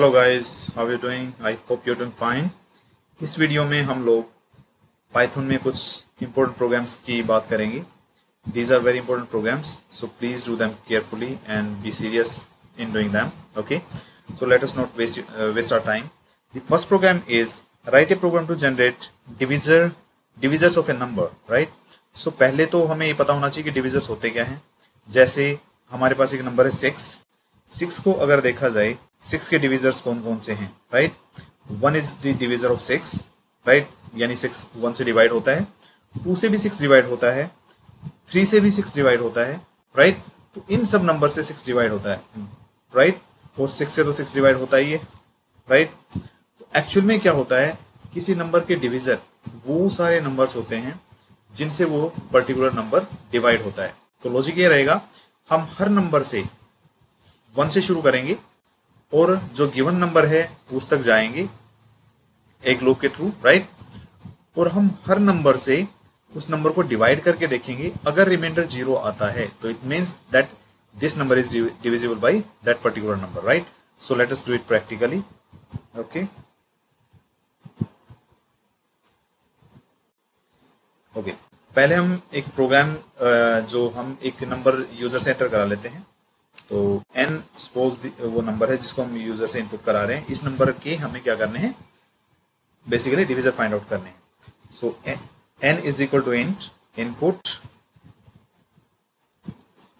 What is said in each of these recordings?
Hello guys, how you doing? I hope you doing fine. इस video में हम लोग पाइथन में कुछ इंपॉर्टेंट प्रोग्राम्स की बात करेंगे। These are very important programs, so please do them carefully and be serious in doing them. Okay, so let us not waste our time. The first program is write a program to generate divisors of a number, right? So पहले तो हमें ये पता होना चाहिए कि divisors होते क्या हैं। जैसे हमारे पास एक नंबर है 6 को अगर देखा जाए 6 के डिविजर्स कौन कौन से हैं, right? 1 is the divisor of 6, right? यानी 6 1 से डिवाइड होता है, 2 से भी 6 डिवाइड होता है, 3 से भी 6 डिवाइड होता है, राइट? तो इन सब नंबर से 6 डिवाइड होता है, राइट? और 6 से तो 6 डिवाइड होता ही है, राइट? तो एक्चुअल में क्या होता है, किसी नंबर के डिविजर वो सारे नंबर्स होते हैं जिनसे वो पर्टिकुलर नंबर डिवाइड होता है। तो लॉजिक ये रहेगा, हम हर नंबर से 1 से शुरू करेंगे और जो गिवन नंबर है उस तक जाएंगे एक लूप के थ्रू, राइट? और हम हर नंबर से उस नंबर को डिवाइड करके देखेंगे। अगर रिमाइंडर 0 आता है तो it means that this number is divisible by that particular number, right? So let us do it practically. Okay, पहले हम एक प्रोग्राम जो हम एक नंबर यूजर से एंटर करा लेते हैं। तो n सपोज वो नंबर है जिसको हम यूजर से इनपुट करा रहे हैं। इस नंबर के हमें क्या करने हैं, बेसिकली डिविजर फाइंड आउट करने हैं। So n is equal to int input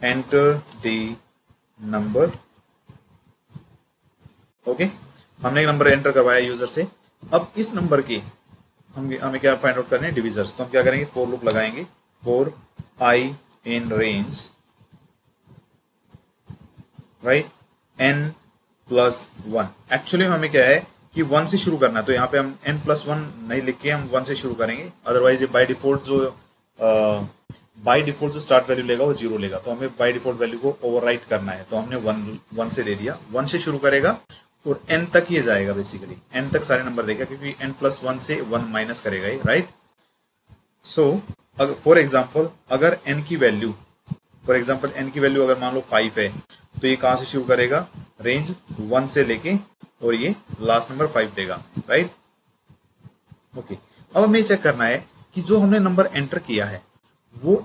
enter the number। Okay, हमने एक नंबर एंटर करवाया यूजर से। अब इस नंबर के हमें क्या फाइंड आउट करने हैं, डिविजर्स। तो हम क्या करेंगे, फॉर लूप लगाएंगे, for i in range, right, n plus 1। Actually हमें क्या है कि 1 से शुरू करना है, तो यहाँ पे हम n प्लस 1 नहीं लिख के हम 1 से शुरू करेंगे। अदरवाइज बाय डिफॉल्ट जो स्टार्ट वैल्यू लेगा वो 0 लेगा, तो हमें बाय डिफॉल्ट वैल्यू को ओवरराइट करना है। तो हमने 1 से दे दिया, 1 से शुरू करेगा और n तक ये जाएगा, बेसिकली n तक सारे नंबर देगा, क्योंकि n प्लस 1 से 1 माइनस करेगा ये, राइट? सो फॉर एग्जाम्पल अगर n की वैल्यू अगर मान लो 5 है, तो ये कहां से शुरू करेगा, रेंज 1 से लेके, और ये लास्ट नंबर 5 देगा, राइट? ओके, अब हमें चेक करना है कि जो हमने नंबर एंटर किया है वो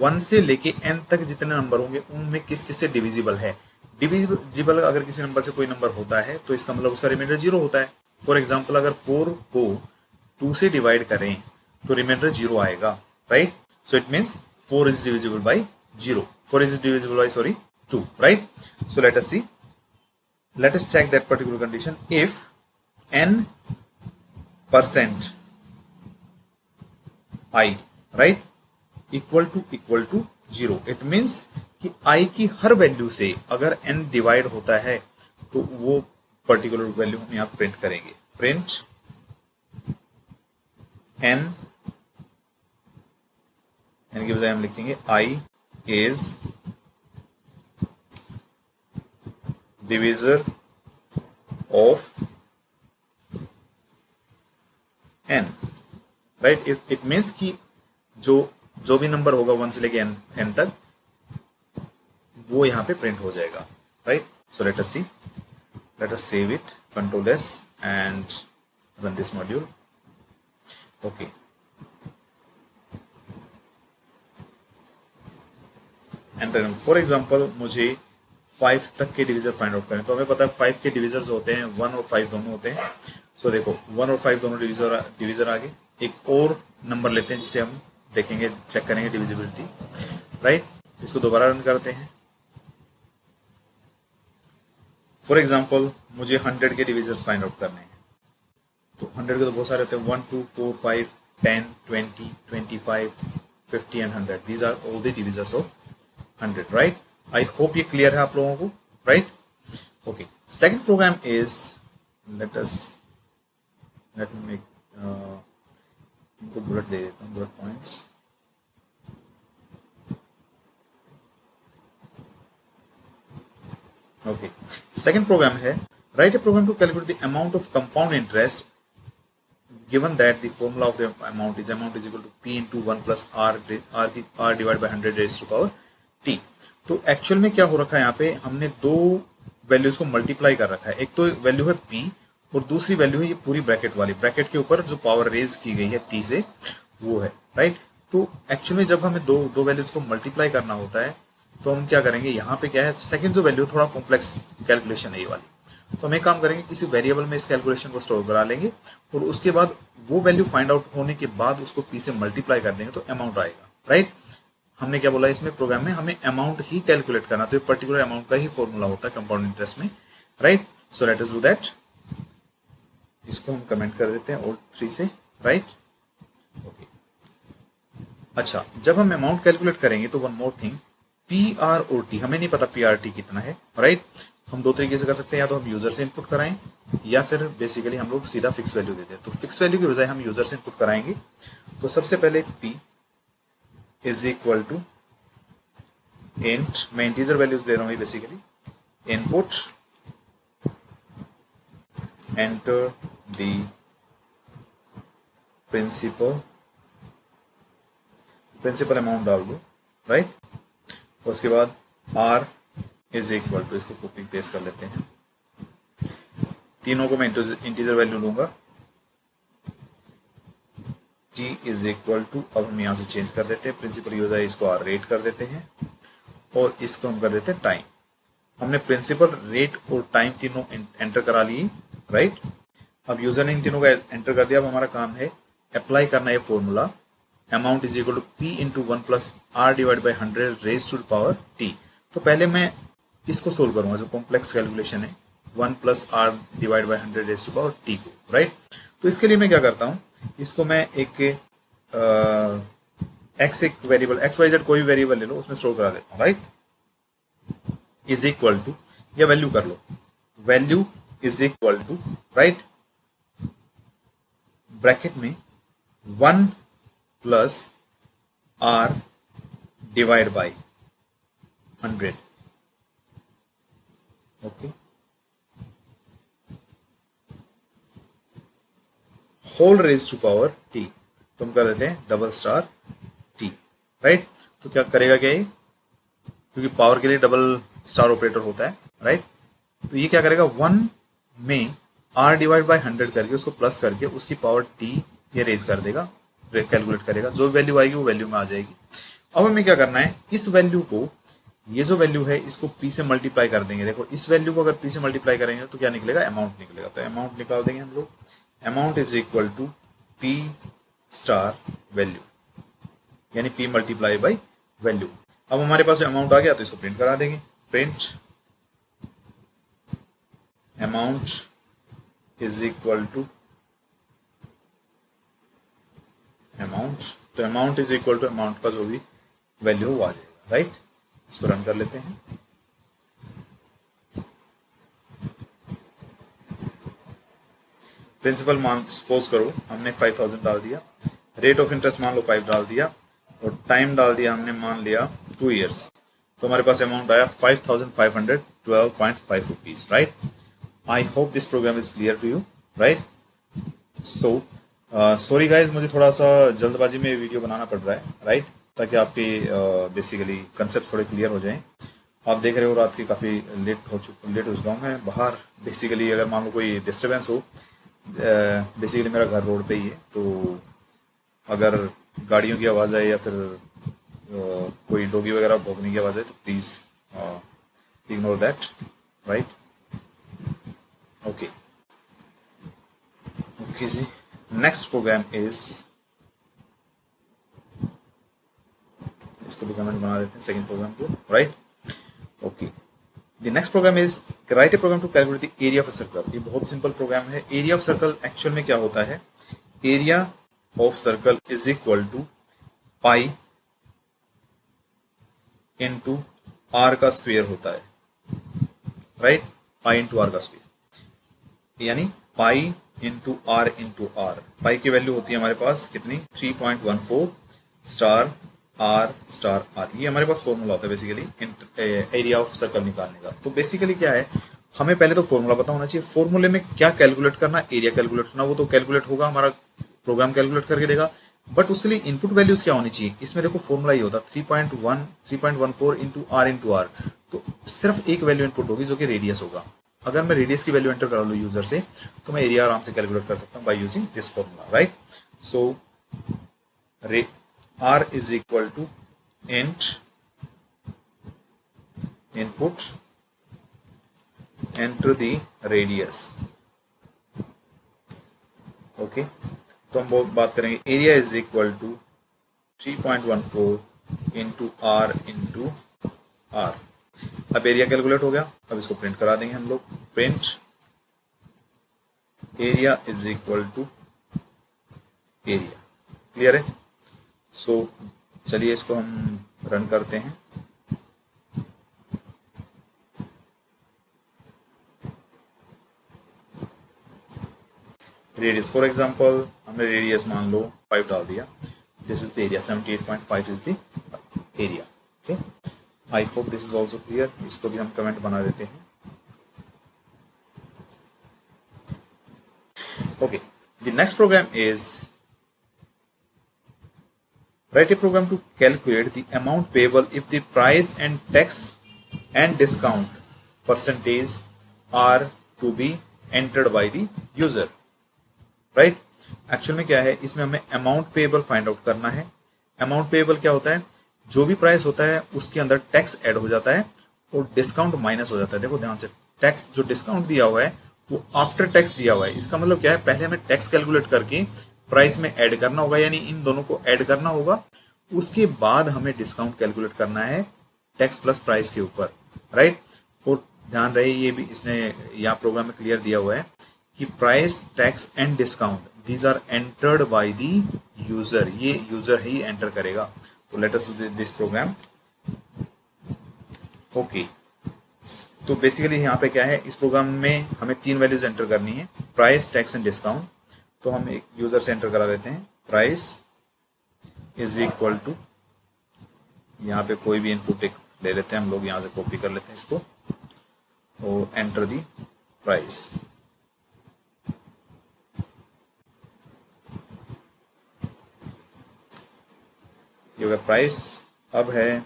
1 से लेके n तक जितने नंबर होंगे उनमें किस किस से डिविजिबल है। डिविजिबल अगर किसी नंबर से कोई नंबर होता है तो इसका मतलब उसका रिमाइंडर 0 होता है। फॉर एग्जांपल अगर 4 को 2 से डिवाइड करें तो रिमाइंडर 0 आएगा, right? So it means 4 is divisible by 0, 4 is divisible by 2, right? So let us check that particular condition. If n% i, right, equal to 0, it means कि i की हर value से अगर n डिवाइड होता है तो वो particular value हम यहां प्रिंट करेंगे। प्रिंट n की बजाय हम लिखेंगे i is divisor of n, right? It means कि जो भी नंबर होगा 1 से लेके n तक वो यहां पे प्रिंट हो जाएगा, right? So let us save it, control S and run this module. Okay, enter. For example मुझे 5 तक के डिविजर फाइंड आउट करें, तो हमें पता है 5 के डिविजर्स होते हैं 1 और 5 दोनों होते हैं। सो देखो 1 और 5 दोनों डिविजर आगे। एक और नंबर लेते हैं जिससे हम देखेंगे, चेक करेंगे डिविजिबिलिटी, राइट? इसको दोबारा रन करते हैं। फॉर एग्जांपल मुझे 100 के डिविजर्स फाइंड आउट करने हैं, तो 100 के तो बहुत सारे होते हैं, 1 2 4 5 10 20 25 50 and 100। These are all the divisors of 100, right? I hope ये क्लियर है आप लोगों को, right? Okay, second program is, let me make इनको बुलेट दे देता हूँ, bullet points. Okay, second program है, write a program to calculate the amount of compound interest given that the formula of the amount is equal to p into 1 plus r divided by 100 raised to power t। तो actual में क्या हो रखा है, यहाँ पे हमने दो वैल्यूज को मल्टीप्लाई कर रखा है। एक तो वैल्यू है p और दूसरी वैल्यू है ये पूरी ब्रैकेट वाली, ब्रैकेट के ऊपर जो पावर रेज की गई है t से वो है, राइट। तो एक्चुअली जब हमें दो वैल्यूज को मल्टीप्लाई करना होता है तो हम क्या करेंगे, यहाँ पे क्या है, सेकंड जो वैल्यू थोड़ा कॉम्प्लेक्स कैलकुलेशन है ये वाली, तो हम एक काम करेंगे, किसी वेरिएबल में इस कैलकुलेशन को स्टोर करा लेंगे और उसके बाद वो वैल्यू फाइंड आउट होने के बाद उसको p से मल्टीप्लाई कर देंगे तो अमाउंट आएगा, राइट। हमने क्या बोला इसमें प्रोग्राम में, हमें अमाउंट ही कैलकुलेट करना, तो पर्टिकुलर अमाउंट का ही फॉर्मूला होता है कंपाउंड इंटरेस्ट में, right. So let us do that. इसको हम कमेंट कर देते हैं और 3 से, राइट। ओके, अच्छा, जब हम अमाउंट कैलकुलेट करेंगे तो वन मोर थिंग, पीआर और टी, हमें नहीं पता पीआरटी कितना है, राइट। हम दो तरीके से कर सकते हैं, या तो हम यूजर से इनपुट कराएं या फिर बेसिकली हम लोग सीधा फिक्स वैल्यू देते हैं। तो फिक्स वैल्यू की बजाय हम यूजर से इनपुट कराएंगे। तो सबसे पहले p is equal to int, मैं इंटीजर वैल्यूज ले रहा हूं basically, input enter the principal amount डाल दो, राइट। उसके बाद r इज इक्वल टू, इसको कॉपी पेस्ट कर लेते हैं, तीनों को मैं इंटीजर वैल्यू लूंगा, t इज इक्वल टू, अब हम यहां से चेंज कर देते हैं, प्रिंसिपल यूजर इसको r रेट कर देते हैं और इसको हम कर देते हैं टाइम। हमने प्रिंसिपल, रेट और टाइम तीनों एंटर करा लिए, राइट। अब यूजर ने इन तीनों का एंटर कर दिया। अब हमारा काम है अप्लाई करना है formula, amount is equal to p into 1 plus r divide by 100 raise to the power t। तो पहले मैं इसको सोल्व करूंगा, जो कॉम्प्लेक्स कैलकुलेशन है, 1 plus r divide by 100 raise to power t को, राइट। तो इसके लिए मैं क्या करता हूं, इसको मैं एक एक वेरिएबल XYZ कोई भी वेरिएबल ले लो, उसमें स्टोर करा लेता हूं, राइट। इज इक्वल टू, या वैल्यू कर लो, value is equal to, right, bracket में 1 plus r divide by 100, okay, whole raise to power t, तो हम कर देते हैं डबल स्टार t, राइट। तो क्या करेगा, क्या ये, क्योंकि पावर के लिए डबल स्टार ऑपरेटर होता है, राइट। तो ये क्या करेगा, 1 में r डिवाइड बाई 100 करके उसको प्लस करके उसकी पावर t ये रेज कर देगा, कैलकुलेट करेगा, जो वैल्यू आएगी वो वैल्यू में आ जाएगी। अब हमें क्या करना है, इस वैल्यू को, ये जो वैल्यू है इसको p से मल्टीप्लाई कर देंगे। देखो इस वैल्यू को अगर p से मल्टीप्लाई करेंगे तो क्या निकलेगा, अमाउंट निकलेगा। तो अमाउंट निकाल देंगे हम लोग, amount is equal to p star value, यानी p मल्टीप्लाई बाई वैल्यू। अब हमारे पास अमाउंट आ गया तो इसको प्रिंट करा देंगे, print amount is equal to amount, तो amount is equal to amount का जो भी वैल्यू हो आ जाएगा, राइट। इसको रन कर लेते हैं। प्रिंसिपल मान सपोज करो हमने 5000 डाल दिया, रेट ऑफ इंटरेस्ट मान लो 5 डाल दिया और टाइम डाल दिया हमने मान लिया 2 इयर्स, तो हमारे पास अमाउंट आया 5512.5 rupees, right. I hope this program is clear to you, right. So sorry guys, मुझे थोड़ा सा जल्दबाजी में वीडियो बनाना पड़ रहा है, राइट, ताकि आपके बेसिकली कंसेप्ट थोड़े क्लियर हो जाएं। आप देख रहे हो रात की काफ़ी लेट हो चुका हूँ मैं बाहर। बेसिकली अगर मान लो कोई डिस्टर्बेंस हो, बेसिकली मेरा घर रोड पे ही है, तो अगर गाड़ियों की आवाज़ आए या फिर कोई डॉगी वगैरह भौंकने की आवाज़ है तो please ignore that, right. Okay okay जी, नेक्स्ट प्रोग्राम इज, इसको भी कमेंट बना देते हैं सेकंड प्रोग्राम को, right. Okay, the next program is write a program to calculate the area of circle. ये बहुत सिंपल प्रोग्राम है। एरिया ऑफ सर्कल एक्चुअल में क्या होता है, area of circle is equal to pi into R का square होता है, राइट, पाई इंटू आर का स्क्वायर, यानी पाई इंटू आर, पाई की वैल्यू होती है हमारे पास कितनी, 3.14 स्टार आर स्टार आर। ये हमारे पास फॉर्मूला होता है बेसिकली एरिया ऑफ सर्कल निकालने का। तो बेसिकली क्या है, हमें पहले तो फॉर्मूला पता होना चाहिए, फॉर्मूले में क्या कैलकुलेट करना, एरिया कैलकुलेट करना, वो तो कैलकुलेट होगा, हमारा प्रोग्राम कैलकुलेट करके देगा। बट उसके लिए इनपुट वैल्यूज क्या होनी चाहिए, इसमें देखो फॉर्मूला ये होता 3.14 इंटू आर, तो सिर्फ एक वैल्यू इनपुट होगी जो कि रेडियस होगा। अगर मैं रेडियस की वैल्यू एंटर करा लूँ यूजर से तो मैं एरिया आराम से कैलकुलेट कर सकता हूँ by using this formula, right. So R is equal to int input enter the radius. Okay, तो हम बात करेंगे area is equal to 3.14 into R. अब एरिया कैलकुलेट हो गया, अब इसको प्रिंट करा देंगे हम लोग। Print area is equal to area. Clear है? सो चलिए इसको हम रन करते हैं। रेडियस फॉर एग्जांपल हमने रेडियस मान लो 5 डाल दिया। This is the area, 78.5 is the area. Okay, I hope this is also clear. इसको भी हम कमेंट बना देते हैं। Okay, the next program is write a program to calculate the amount payable if the price and tax and discount percentage are to be entered by the user, right। Actual में क्या है, इसमें हमें amount payable find out करना है। Amount payable क्या होता है, जो भी प्राइस होता है उसके अंदर टैक्स ऐड हो जाता है और डिस्काउंट माइनस हो जाता है। देखो ध्यान से, टैक्स जो डिस्काउंट दिया हुआ है वो आफ्टर टैक्स दिया हुआ है। इसका मतलब क्या है, पहले हमें टैक्स कैलकुलेट करके प्राइस में ऐड करना होगा, यानी इन दोनों को ऐड करना होगा। उसके बाद हमें डिस्काउंट कैलकुलेट करना है टैक्स प्लस प्राइस के ऊपर, राइट। और ध्यान रहे, ये भी इसने यहाँ प्रोग्राम में क्लियर दिया हुआ है कि price, tax and discount these are entered by the user. ये यूजर ही एंटर करेगा। तो let us do this program. Okay, तो बेसिकली यहाँ पे क्या है, इस प्रोग्राम में हमें 3 वैल्यूज एंटर करनी है, प्राइस, टैक्स एंड डिस्काउंट। तो हम एक यूजर से एंटर करा लेते हैं, प्राइस इज इक्वल टू, यहाँ पे कोई भी इनपुट एक ले लेते हैं हम लोग, यहाँ से कॉपी कर लेते हैं इसको और एंटर दी प्राइस। ये हो गया प्राइस। अब है,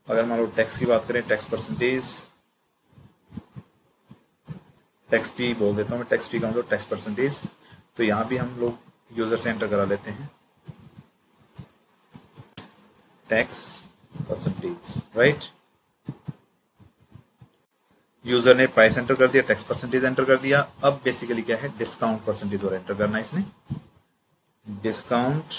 अगर मान लो टैक्स की बात करें, टैक्स परसेंटेज, टैक्स पी बोल देता हूँ मैं, टैक्स पी का मतलब टैक्स परसेंटेज। तो यहाँ भी हम लोग यूजर से एंटर करा लेते हैं टैक्स परसेंटेज, राइट। यूजर ने प्राइस एंटर कर दिया, टैक्स परसेंटेज एंटर कर दिया। अब बेसिकली क्या है, डिस्काउंट परसेंटेज और एंटर करना है इसने। Discount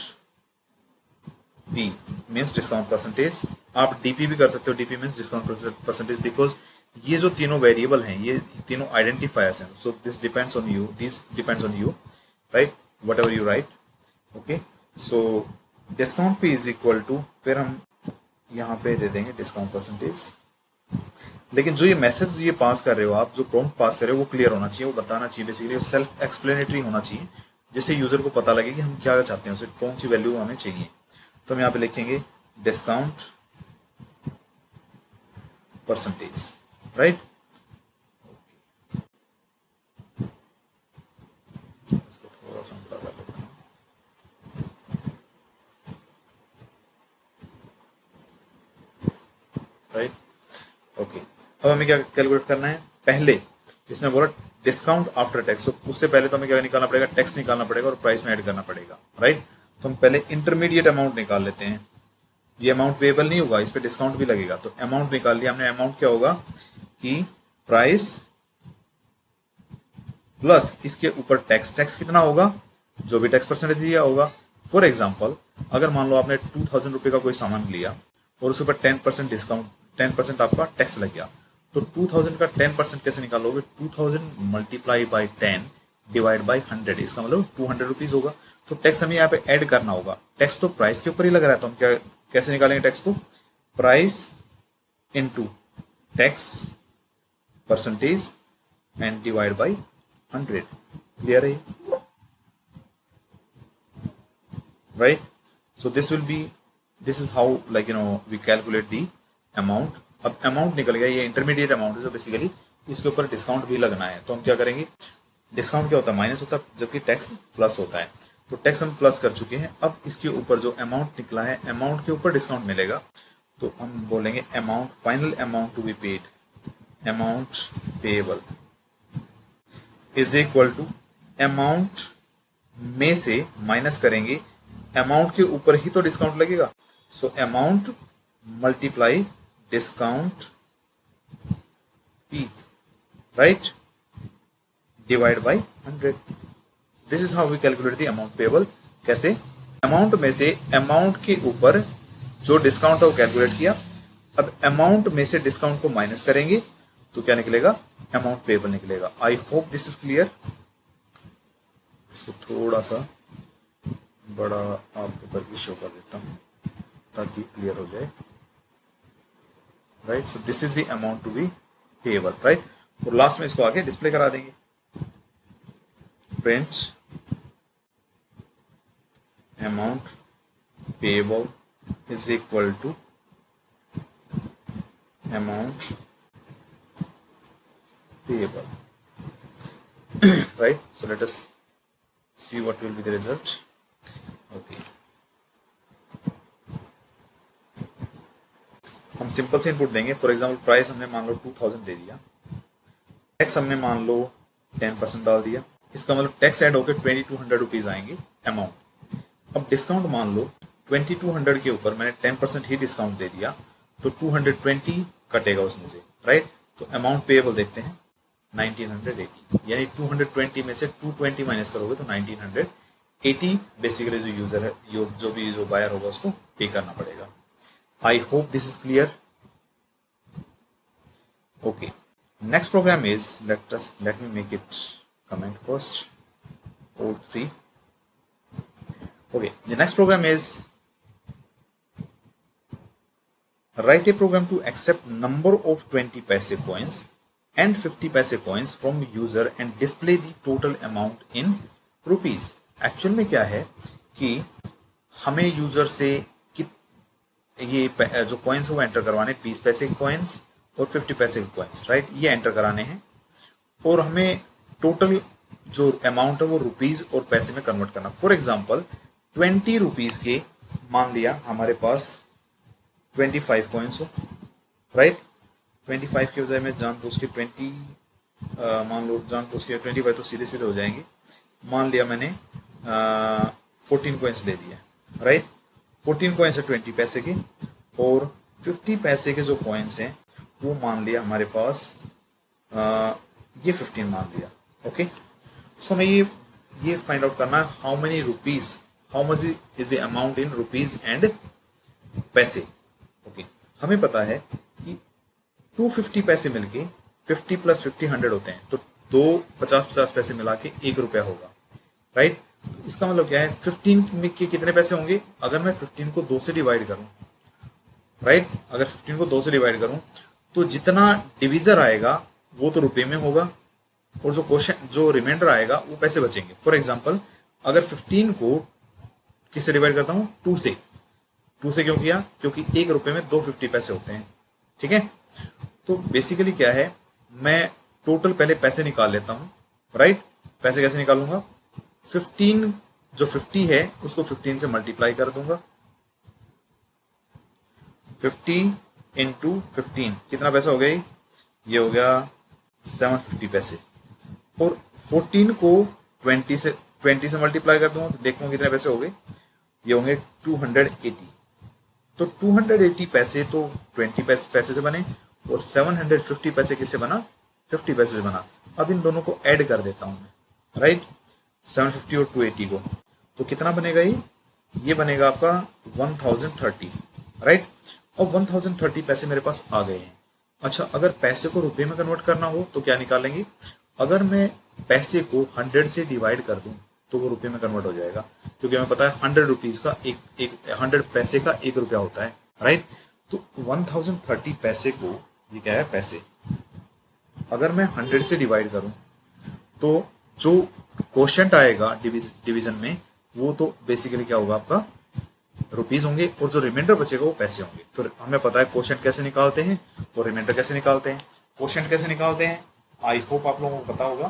P means discount percentage. आप डीपी भी कर सकते हो, DP means discount percentage, because ये जो तीनों वेरिएबल हैं, ये तीनों आइडेंटिफायर्स हैं। So this depends on you, right, whatever you write. Okay, so discount P is equal to, फिर हम यहाँ पे दे देंगे डिस्काउंट परसेंटेज। लेकिन जो ये मैसेज ये पास कर रहे हो आप, जो प्रॉम्प्ट पास कर रहे हो, वो क्लियर होना चाहिए, वो बताना चाहिए, बेसिकली सेल्फ एक्सप्लेनेटरी होना चाहिए, जिससे यूजर को पता लगे कि हम क्या चाहते हैं, उसे कौन सी वैल्यू हमें चाहिए। तो हम यहाँ पे लिखेंगे डिस्काउंट परसेंटेज, राइट। इसको थोड़ा सा बड़ा कर लेता हूँ, राइट। ओके, अब हमें क्या कैलकुलेट करना है, पहले इसने बोला डिस्काउंट आफ्टर टैक्स, तो उससे पहले तो हमें क्या निकालना पड़ेगा, टैक्स निकालना पड़ेगा और प्राइस में ऐड करना पड़ेगा, राइट। तो हम पहले इंटरमीडिएट अमाउंट निकाल लेते हैं। ये अमाउंट पेएबल नहीं होगा, इस पे डिस्काउंट भी लगेगा। तो अमाउंट निकाल लिया हमने। अमाउंट क्या होगा कि प्राइस प्लस इसके ऊपर टैक्स। टैक्स कितना होगा, जो भी टैक्स परसेंटेज दिया होगा। फॉर एग्जाम्पल, अगर मान लो आपने 2000 रुपए का कोई सामान लिया और उसके ऊपर 10% डिस्काउंट, 10% आपका टैक्स लग गया, तो 2000 का 10% कैसे निकालोगे, 2000 मल्टीप्लाई बाई 10 डिवाइड बाई 100, इसका मतलब 200 रुपीज होगा। तो टैक्स हमें यहाँ पे ऐड करना होगा। टैक्स तो प्राइस के ऊपर ही लग रहा है, तो हम क्या कैसे निकालेंगे टैक्स को, price into tax percentage and divide by 100। Clear है, right. So this is how we calculate the amount. अब अमाउंट निकल गया, ये इंटरमीडिएट अमाउंट है, तो बेसिकली इसके ऊपर डिस्काउंट भी लगना है। तो हम क्या करेंगे, डिस्काउंट क्या होता है, माइनस होता है, जबकि टैक्स प्लस होता है। तो टैक्स हम प्लस कर चुके हैं। अब इसके ऊपर जो अमाउंट निकला है, अमाउंट के ऊपर डिस्काउंट मिलेगा, तो हम बोलेंगे amount, final amount to be paid, amount payable is equal to amount में से माइनस करेंगे, अमाउंट के ऊपर ही तो डिस्काउंट लगेगा, so amount multiply discount P, right, divide by 100। This is how we calculate the amount payable. कैसे? Amount में से अमाउंट के ऊपर जो डिस्काउंट था वो कैलकुलेट किया, अब अमाउंट में से डिस्काउंट को माइनस करेंगे तो क्या निकलेगा? अमाउंट पेएबल निकलेगा। आई होप दिस इज क्लियर। इसको थोड़ा सा बड़ा आपके ऊपर भी शो कर देता हूं ताकि क्लियर हो जाए, right. So this is the amount to be payable, right. और लास्ट में इसको आगे डिस्प्ले करा देंगे, print amount payable is equal to amount payable, right? So let us see what will be the result. Okay, हम simple से input देंगे। For example price हमने मान लो 2000 दे दिया, टैक्स हमने मान लो 10% डाल दिया, इसका मतलब टैक्स ऐड होकर 2200 रुपीज आएंगे अमाउंट। अब डिस्काउंट मान लो 2200 के ऊपर मैंने 10% ही डिस्काउंट दे दिया, तो 220 कटेगा उसमें से, राइट। तो अमाउंट पेएबल देखते हैं 1980, यानी 220 में से 220 माइनस करोगे तो 1980 बेसिकली जो यूजर है, जो बायर होगा उसको पे करना पड़ेगा। I hope this is clear. Okay, next program is, let me make it comment first, code 3. Okay, the next program is write a program to accept number of 20 paise coins and 50 paise coins from user and display the total amount in rupees. Actual में क्या है कि हमें user से ये जो coins वो enter करवाने, 20 पैसे के कॉइन्स और 50 पैसे के कॉइन्स, राइट, ये एंटर कराने हैं, और हमें टोटल जो अमाउंट है वो रुपीज और पैसे में कन्वर्ट करना। फॉर एग्जाम्पल 20 रुपीज के मान लिया हमारे पास 25 कॉइन्स हो, राइट, 25 के बजाय मैं जानबूझ के 20 मान लो, जानबूझ के 25 तो सीधे सीधे हो जाएंगे, मान लिया मैंने 14 कॉइन्स ले लिया, राइट। 14 कॉइन्स है 20 पैसे के, और 50 पैसे के जो कॉइन्स हैं वो मान लिया हमारे पास ये 15 मान लिया। ओके, सो हमें ये फाइंड आउट करना है how many rupees, how much is the amount in rupees and पैसे। ओके, हमें पता है कि 250 पैसे मिलके 50 प्लस 50 100 होते हैं, तो दो 50-50 पैसे मिला के 1 रुपया होगा, राइट। तो इसका मतलब क्या है, 15 में के कितने पैसे होंगे, अगर मैं 15 को 2 से डिवाइड करूं, राइट, अगर 15 को 2 से डिवाइड करूं तो जितना डिविजर आएगा वो तो रुपए में होगा, और जो क्वेश्चन जो रिमाइंडर आएगा वो पैसे बचेंगे। फॉर एग्जांपल अगर 15 को किससे डिवाइड करता हूं, 2 से। 2 से क्यों किया, क्योंकि 1 रुपए में 2 50 पैसे होते हैं, ठीक है। तो बेसिकली क्या है, मैं टोटल पहले पैसे निकाल लेता हूं, राइट। पैसे कैसे निकालूंगा, 15 जो 50 है उसको 15 से मल्टीप्लाई कर दूंगा, 50 इंटू 15 कितना पैसा हो गया, ये हो गया 750 पैसे, और 14 को 20 से मल्टीप्लाई कर दूंगा तो देखूंगा कितने पैसे हो गए, ये होंगे 280। तो 280 पैसे तो 20 पैसे से बने, और 750 पैसे किससे बना, 50 पैसे से बना। अब इन दोनों को ऐड कर देता हूं मैं, राइट, 750 और 280 को, तो कितना बनेगा, ये बनेगा आपका 1030, राइट। और 1030 पैसे मेरे पास आ गए हैं। अच्छा, अगर पैसे को रुपए में कन्वर्ट करना हो तो क्या निकालेंगे, अगर मैं पैसे को 100 से डिवाइड कर दूं तो वो रुपए में कन्वर्ट हो जाएगा, क्योंकि हमें पता है 100 रुपीज का 100 पैसे का 1 रुपया होता है, राइट। तो 1030 पैसे को, ये क्या है, पैसे, अगर मैं 100 से डिवाइड करूं तो जो क्वोशंट आएगा डिवीजन में वो तो बेसिकली क्या होगा, आपका रुपीज होंगे, और जो रिमाइंडर बचेगा वो पैसे होंगे। तो हमें पता है क्वोशंट कैसे निकालते हैं और रिमाइंडर कैसे निकालते हैं। क्वोशंट कैसे निकालते हैं, आई होप आप लोगों को पता होगा।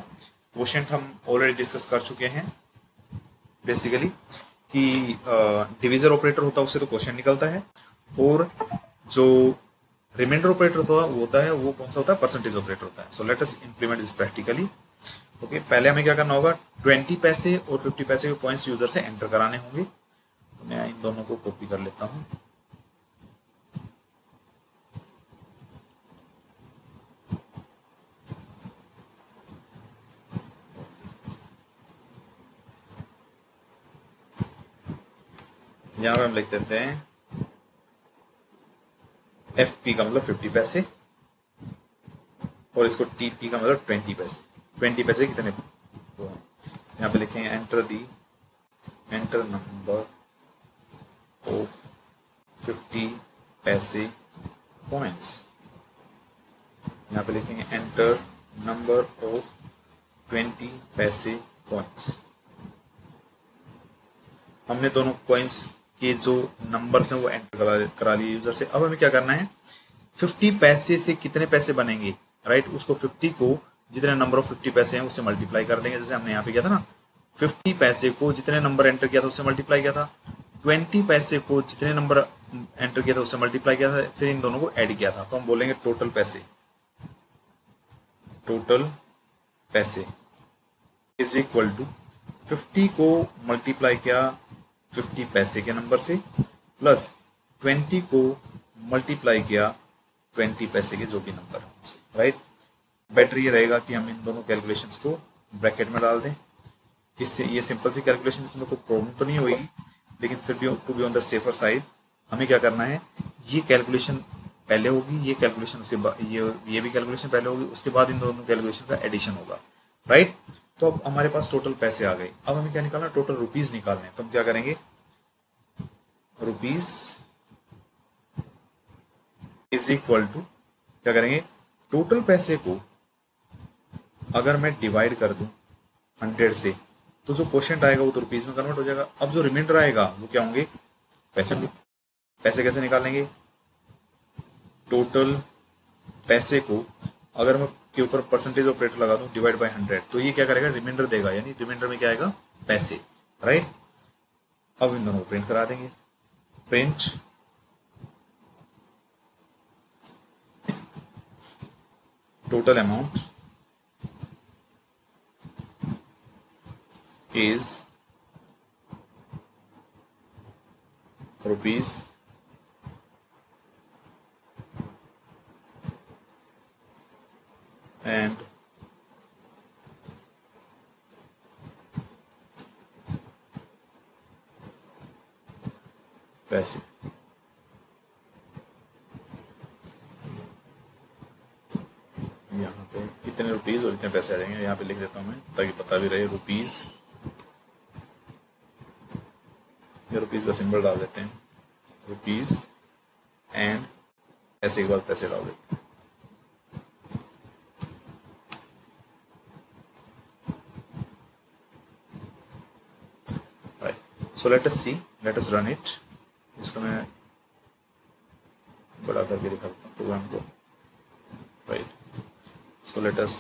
क्वोशंट हम ऑलरेडी डिस्कस कर चुके हैं बेसिकली कि डिविजर ऑपरेटर होता है उससे तो क्वेश्चन निकलता है, और जो रिमाइंडर ऑपरेटर होता है वो कौन सा होता है, परसेंटेज ऑपरेटर होता है। सो let us implement this practically. Okay, पहले हमें क्या करना होगा, 20 पैसे और 50 पैसे के पॉइंट्स यूजर से एंटर कराने होंगे। तो मैं इन दोनों को कॉपी कर लेता हूं। यहां पर हम लिख देते हैं FP का मतलब 50 पैसे, और इसको TP का मतलब 20 पैसे। 20 पैसे कितने, तो यहाँ पे लिखेंगे एंटर नंबर ऑफ 50 पैसे पॉइंट्स। यहाँ पे लिखेंगे एंटर नंबर ऑफ 20 पैसे पॉइंट्स। हमने दोनों कॉइन्स के जो नंबर्स हैं वो एंटर करा लिए यूजर से। अब हमें क्या करना है, 50 पैसे से कितने पैसे बनेंगे, राइट, उसको 50 को जितने नंबर ऑफ 50 पैसे हैं उससे मल्टीप्लाई कर देंगे। जैसे हमने यहाँ पे किया था ना, 50 पैसे को जितने नंबर एंटर किया था उससे मल्टीप्लाई किया था, 20 पैसे को जितने नंबर एंटर किया था उससे मल्टीप्लाई किया था, फिर इन दोनों को ऐड किया था। तो हम बोलेंगे टोटल पैसे इज इक्वल टू 50 को मल्टीप्लाई किया 50 पैसे के नंबर से, प्लस 20 को मल्टीप्लाई किया 20 पैसे के जो भी नंबर है उससे, राइट। बेटर ये रहेगा कि हम इन दोनों कैलकुलेशंस को ब्रैकेट में डाल दें। इससे ये सिंपल सी कैलकुलेशन, इसमें कोई प्रॉब्लम तो नहीं होगी, लेकिन फिर भी to be on the safer side हमें क्या करना है, ये कैलकुलेशन पहले होगी, ये कैलकुलेशन उसके बाद, ये भी कैलकुलेशन पहले होगी, उसके बाद इन दोनों कैलकुलेशन का एडिशन होगा, राइट। तो अब हमारे पास टोटल पैसे आ गए। अब हमें क्या निकालना, टोटल रुपीज निकालने हैं। तो हम क्या करेंगे, रुपीज इज इक्वल टू क्या करेंगे, टोटल पैसे को अगर मैं डिवाइड कर दूं 100 से, तो जो क्वोशिएंट आएगा वो तो रुपीज में कन्वर्ट हो जाएगा। अब जो रिमाइंडर आएगा वो क्या होंगे, पैसे। पैसे कैसे निकालेंगे, टोटल पैसे को अगर मैं के ऊपर परसेंटेज ऑपरेटर लगा दूं डिवाइड बाय 100, तो ये क्या करेगा, रिमाइंडर देगा, यानी रिमाइंडर में क्या आएगा, पैसे, राइट। अब इन दोनों को प्रिंट करा देंगे। Print total amount is rupees and पैसे। यहाँ पे कितने रुपीज और इतने पैसे आ जाएंगे, यहाँ पे लिख देता हूँ मैं ताकि पता भी रहे। रुपीज, या रुपीज का सिंबल डाल देते हैं, रुपीज एंड ऐसे के बाद पैसे डाल देते हैं। Right, so let us see, let us run it. इसको मैं बड़ा करके दिखाता हूँ प्रोग्राम को, right. So let us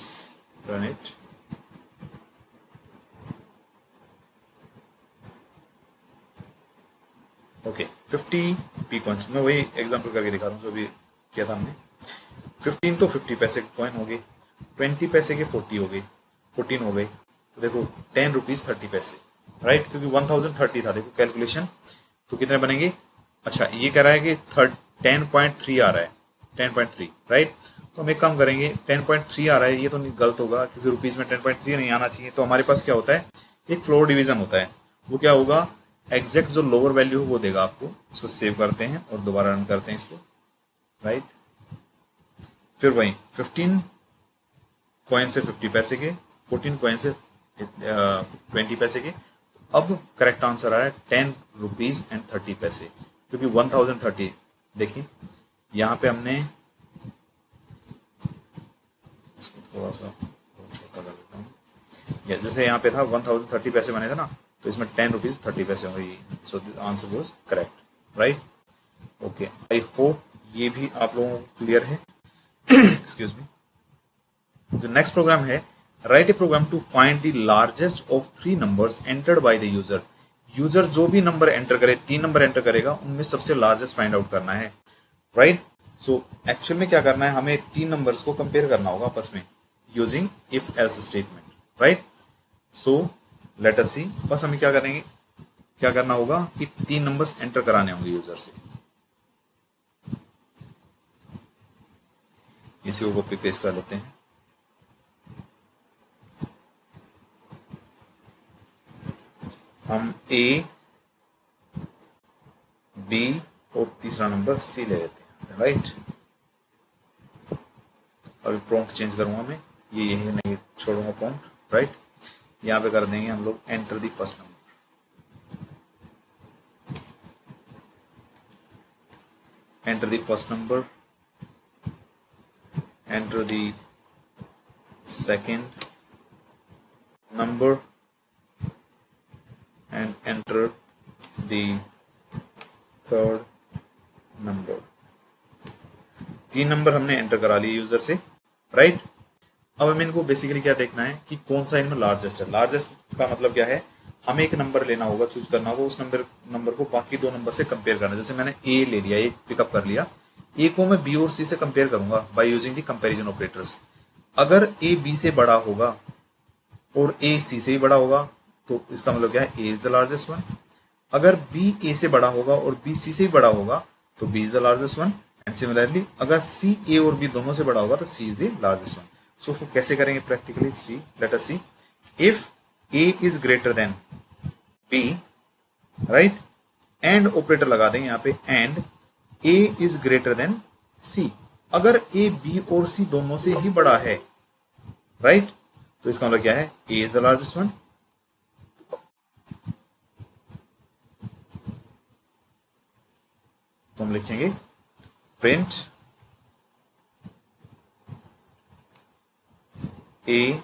run it. Okay, 50 P coins, मैं वही एग्जांपल करके दिखा रहा हूँ जो भी किया था हमने। 15 तो 50 पैसे के कॉइन हो गए, 20 पैसे के 40 हो गए, 14 हो गए, तो देखो 10 रुपीज 30 पैसे, राइट, क्योंकि 1030 था। देखो कैलकुलेशन, तो कितने बनेंगे, अच्छा ये कह रहा है कि 10.3 आ रहा है, 10.3, राइट। तो हम एक काम करेंगे, 10.3 आ रहा है, ये तो गलत होगा क्योंकि रुपीज में 10.3 नहीं आना चाहिए। तो हमारे पास क्या होता है, एक फ्लोर डिवीजन होता है, वो क्या होगा, एग्जैक्ट जो लोअर वैल्यू वो देगा आपको। इसको सेव करते हैं और दोबारा रन करते हैं इसको, राइट। फिर वही 15 कॉइन से 50 पैसे के, 14 कॉइन से 20 पैसे के। अब करेक्ट आंसर आ रहा है 10 रुपीज एंड 30 पैसे, क्योंकि 1030, देखिए यहाँ पे हमने इसको थोड़ा सा छोटा कर देता हूँ, जैसे यहाँ पे था 1030 पैसे बने थे ना, तो इसमें 10 रुपीज 30 पैसे हुई। So the answer was correct, right. Okay, I hope ये भी आप लोगों को क्लियर है। Excuse me. जो नेक्स्ट प्रोग्राम है, write a program to find the largest of 3 numbers entered by the user user जो भी नंबर एंटर करे, 3 नंबर एंटर करेगा, उनमें सबसे लार्जेस्ट फाइंड आउट करना है, राइट। सो एक्चुअल में क्या करना है, हमें 3 नंबर्स को कंपेयर करना होगा आपस में using if else statement, right. So let us see, first हमें क्या करेंगे, क्या करना होगा कि 3 नंबर्स एंटर कराने होंगे यूजर से। इसी को कॉपी पेस्ट कर लेते हैं। हम ए, बी और तीसरा नंबर सी ले लेते हैं, राइट। अभी प्रॉम्प्ट चेंज करूंगा मैं, ये यही नहीं छोड़ूंगा प्रॉम्प्ट, राइट। यहां पे कर देंगे हम लोग enter the first number, enter the first number, enter the second number and enter the third number। 3 number हमने एंटर करा लिए यूजर से, राइट। अब हमें इनको बेसिकली क्या देखना है कि कौन सा इनमें लार्जेस्ट है। लार्जेस्ट का मतलब क्या है, हमें एक नंबर लेना होगा, चूज करना होगा, उस नंबर को बाकी 2 नंबर से कंपेयर करना। जैसे मैंने ए ले लिया, ए पिकअप कर लिया, ए को मैं बी और सी से कंपेयर करूंगा by using the comparison operators. अगर ए बी से बड़ा होगा और ए सी से ही बड़ा होगा तो इसका मतलब क्या है, ए इज द लार्जेस्ट वन। अगर बी ए से बड़ा होगा और बी सी से ही बड़ा होगा तो B is the largest one. And similarly अगर सी ए और बी दोनों से बड़ा होगा तो C is the largest one. So उसको कैसे करेंगे practically, see let us see, if A is greater than B, right, and operator लगा देंगे यहाँ पे, and A is greater than C. अगर ए बी और सी दोनों से ही बड़ा है, राइट, तो इसका मतलब क्या है, ए इज द लार्जेस्ट वन। तो हम लिखेंगे print A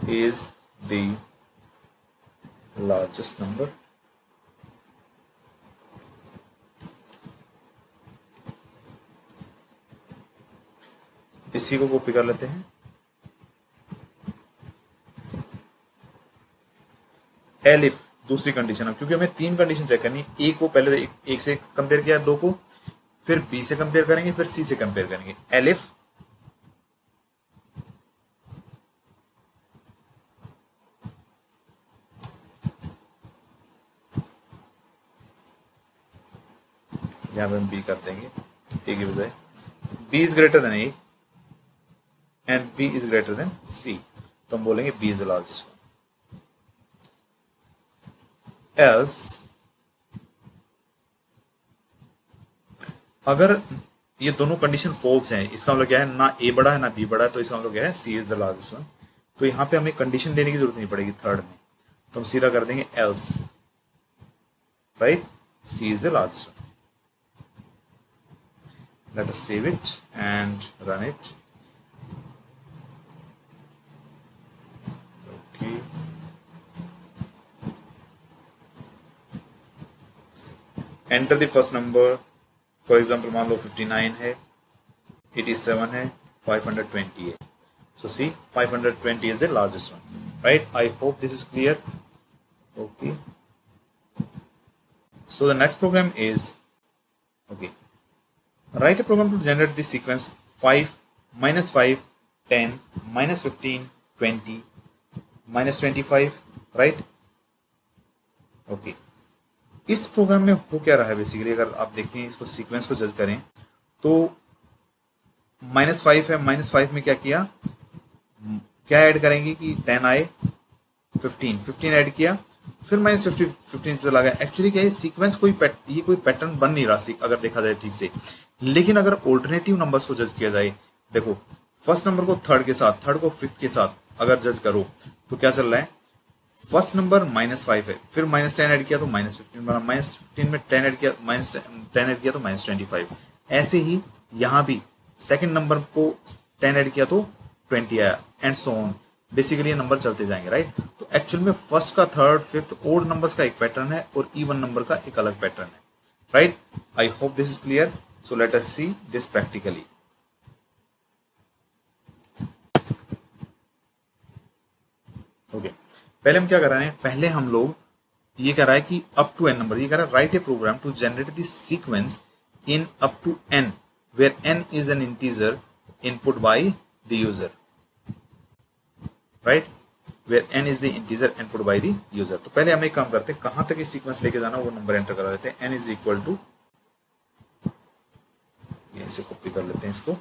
is the largest number, इसी को कॉपी कर लेते हैं। एलिफ दूसरी कंडीशन, क्योंकि हमें 3 कंडीशन चेक करनी, ए को पहले एक से कंपेयर किया, 2 को, फिर बी से कंपेयर करेंगे, फिर सी से कंपेयर करेंगे। एलिफ यहां पे हम बी कर देंगे ए की बजाय, B is greater than A and B is greater than C, तो हम बोलेंगे B is the largest one. Else अगर ये दोनों कंडीशन फॉल्स हैं, इसका मतलब क्या है, ना ए बड़ा है ना बी बड़ा है, तो इसका मतलब क्या है, सी इज द लार्जेस्ट वन। तो यहां पे हमें कंडीशन देने की जरूरत नहीं पड़ेगी थर्ड में, तो हम सीधा कर देंगे else, right, C is the largest one. Let us save it and run it. Okay. Enter the first number. For example, मान लो 59 है, 87 है, 520 है. So see, 520 is the largest one, right? I hope this is clear. Okay. So the next program is, okay, write a program to generate the sequence 5, -5, 10, -15, 20, -25, right? Okay. इस programme में हो क्या रहा है बेसिकली, अगर आप देखें इसको सीक्वेंस को जज करें तो -5 है, -5 में क्या किया, क्या ऐड करेंगे कि 10 आए, 15 ऐड किया, फिर -15 चला गया। एक्चुअली क्या है, सीक्वेंस ये कोई पैटर्न बन नहीं रहा अगर देखा जाए ठीक से। लेकिन अगर ऑल्टरनेटिव नंबर्स को जज किया जाए, देखो फर्स्ट नंबर को थर्ड के साथ, थर्ड को फिफ्थ के साथ अगर जज करो तो क्या चल रहा है, फर्स्ट नंबर -5 है, फिर -10 ऐड किया तो -15 बना, -15 में 10 ऐड किया, -10 ऐड किया तो -25। ऐसे ही यहां भी सेकंड नंबर को 10 ऐड किया तो 20 आया, एंड सो ऑन। बेसिकली ये नंबर चलते जाएंगे, राइट। तो एक्चुअल में फर्स्ट का, थर्ड, फिफ्थ ओड नंबर्स का एक पैटर्न है और इवन नंबर का एक अलग पैटर्न है, right. I hope this is clear. So let us see this practically. Okay, पहले हम क्या कर रहे हैं, पहले हम लोग ये कह रहा है कि अप टू एन नंबर, ये कह रहा है write a program to generate the sequence in up to N where N is an integer input by the user, right, where N is the integer input by the user. तो पहले हम एक काम करते हैं, कहां तक ये सीक्वेंस लेके जाना वो नंबर एंटर करा देते हैं। एन इज इक्वल टू, इसे कॉपी कर लेते हैं इसको,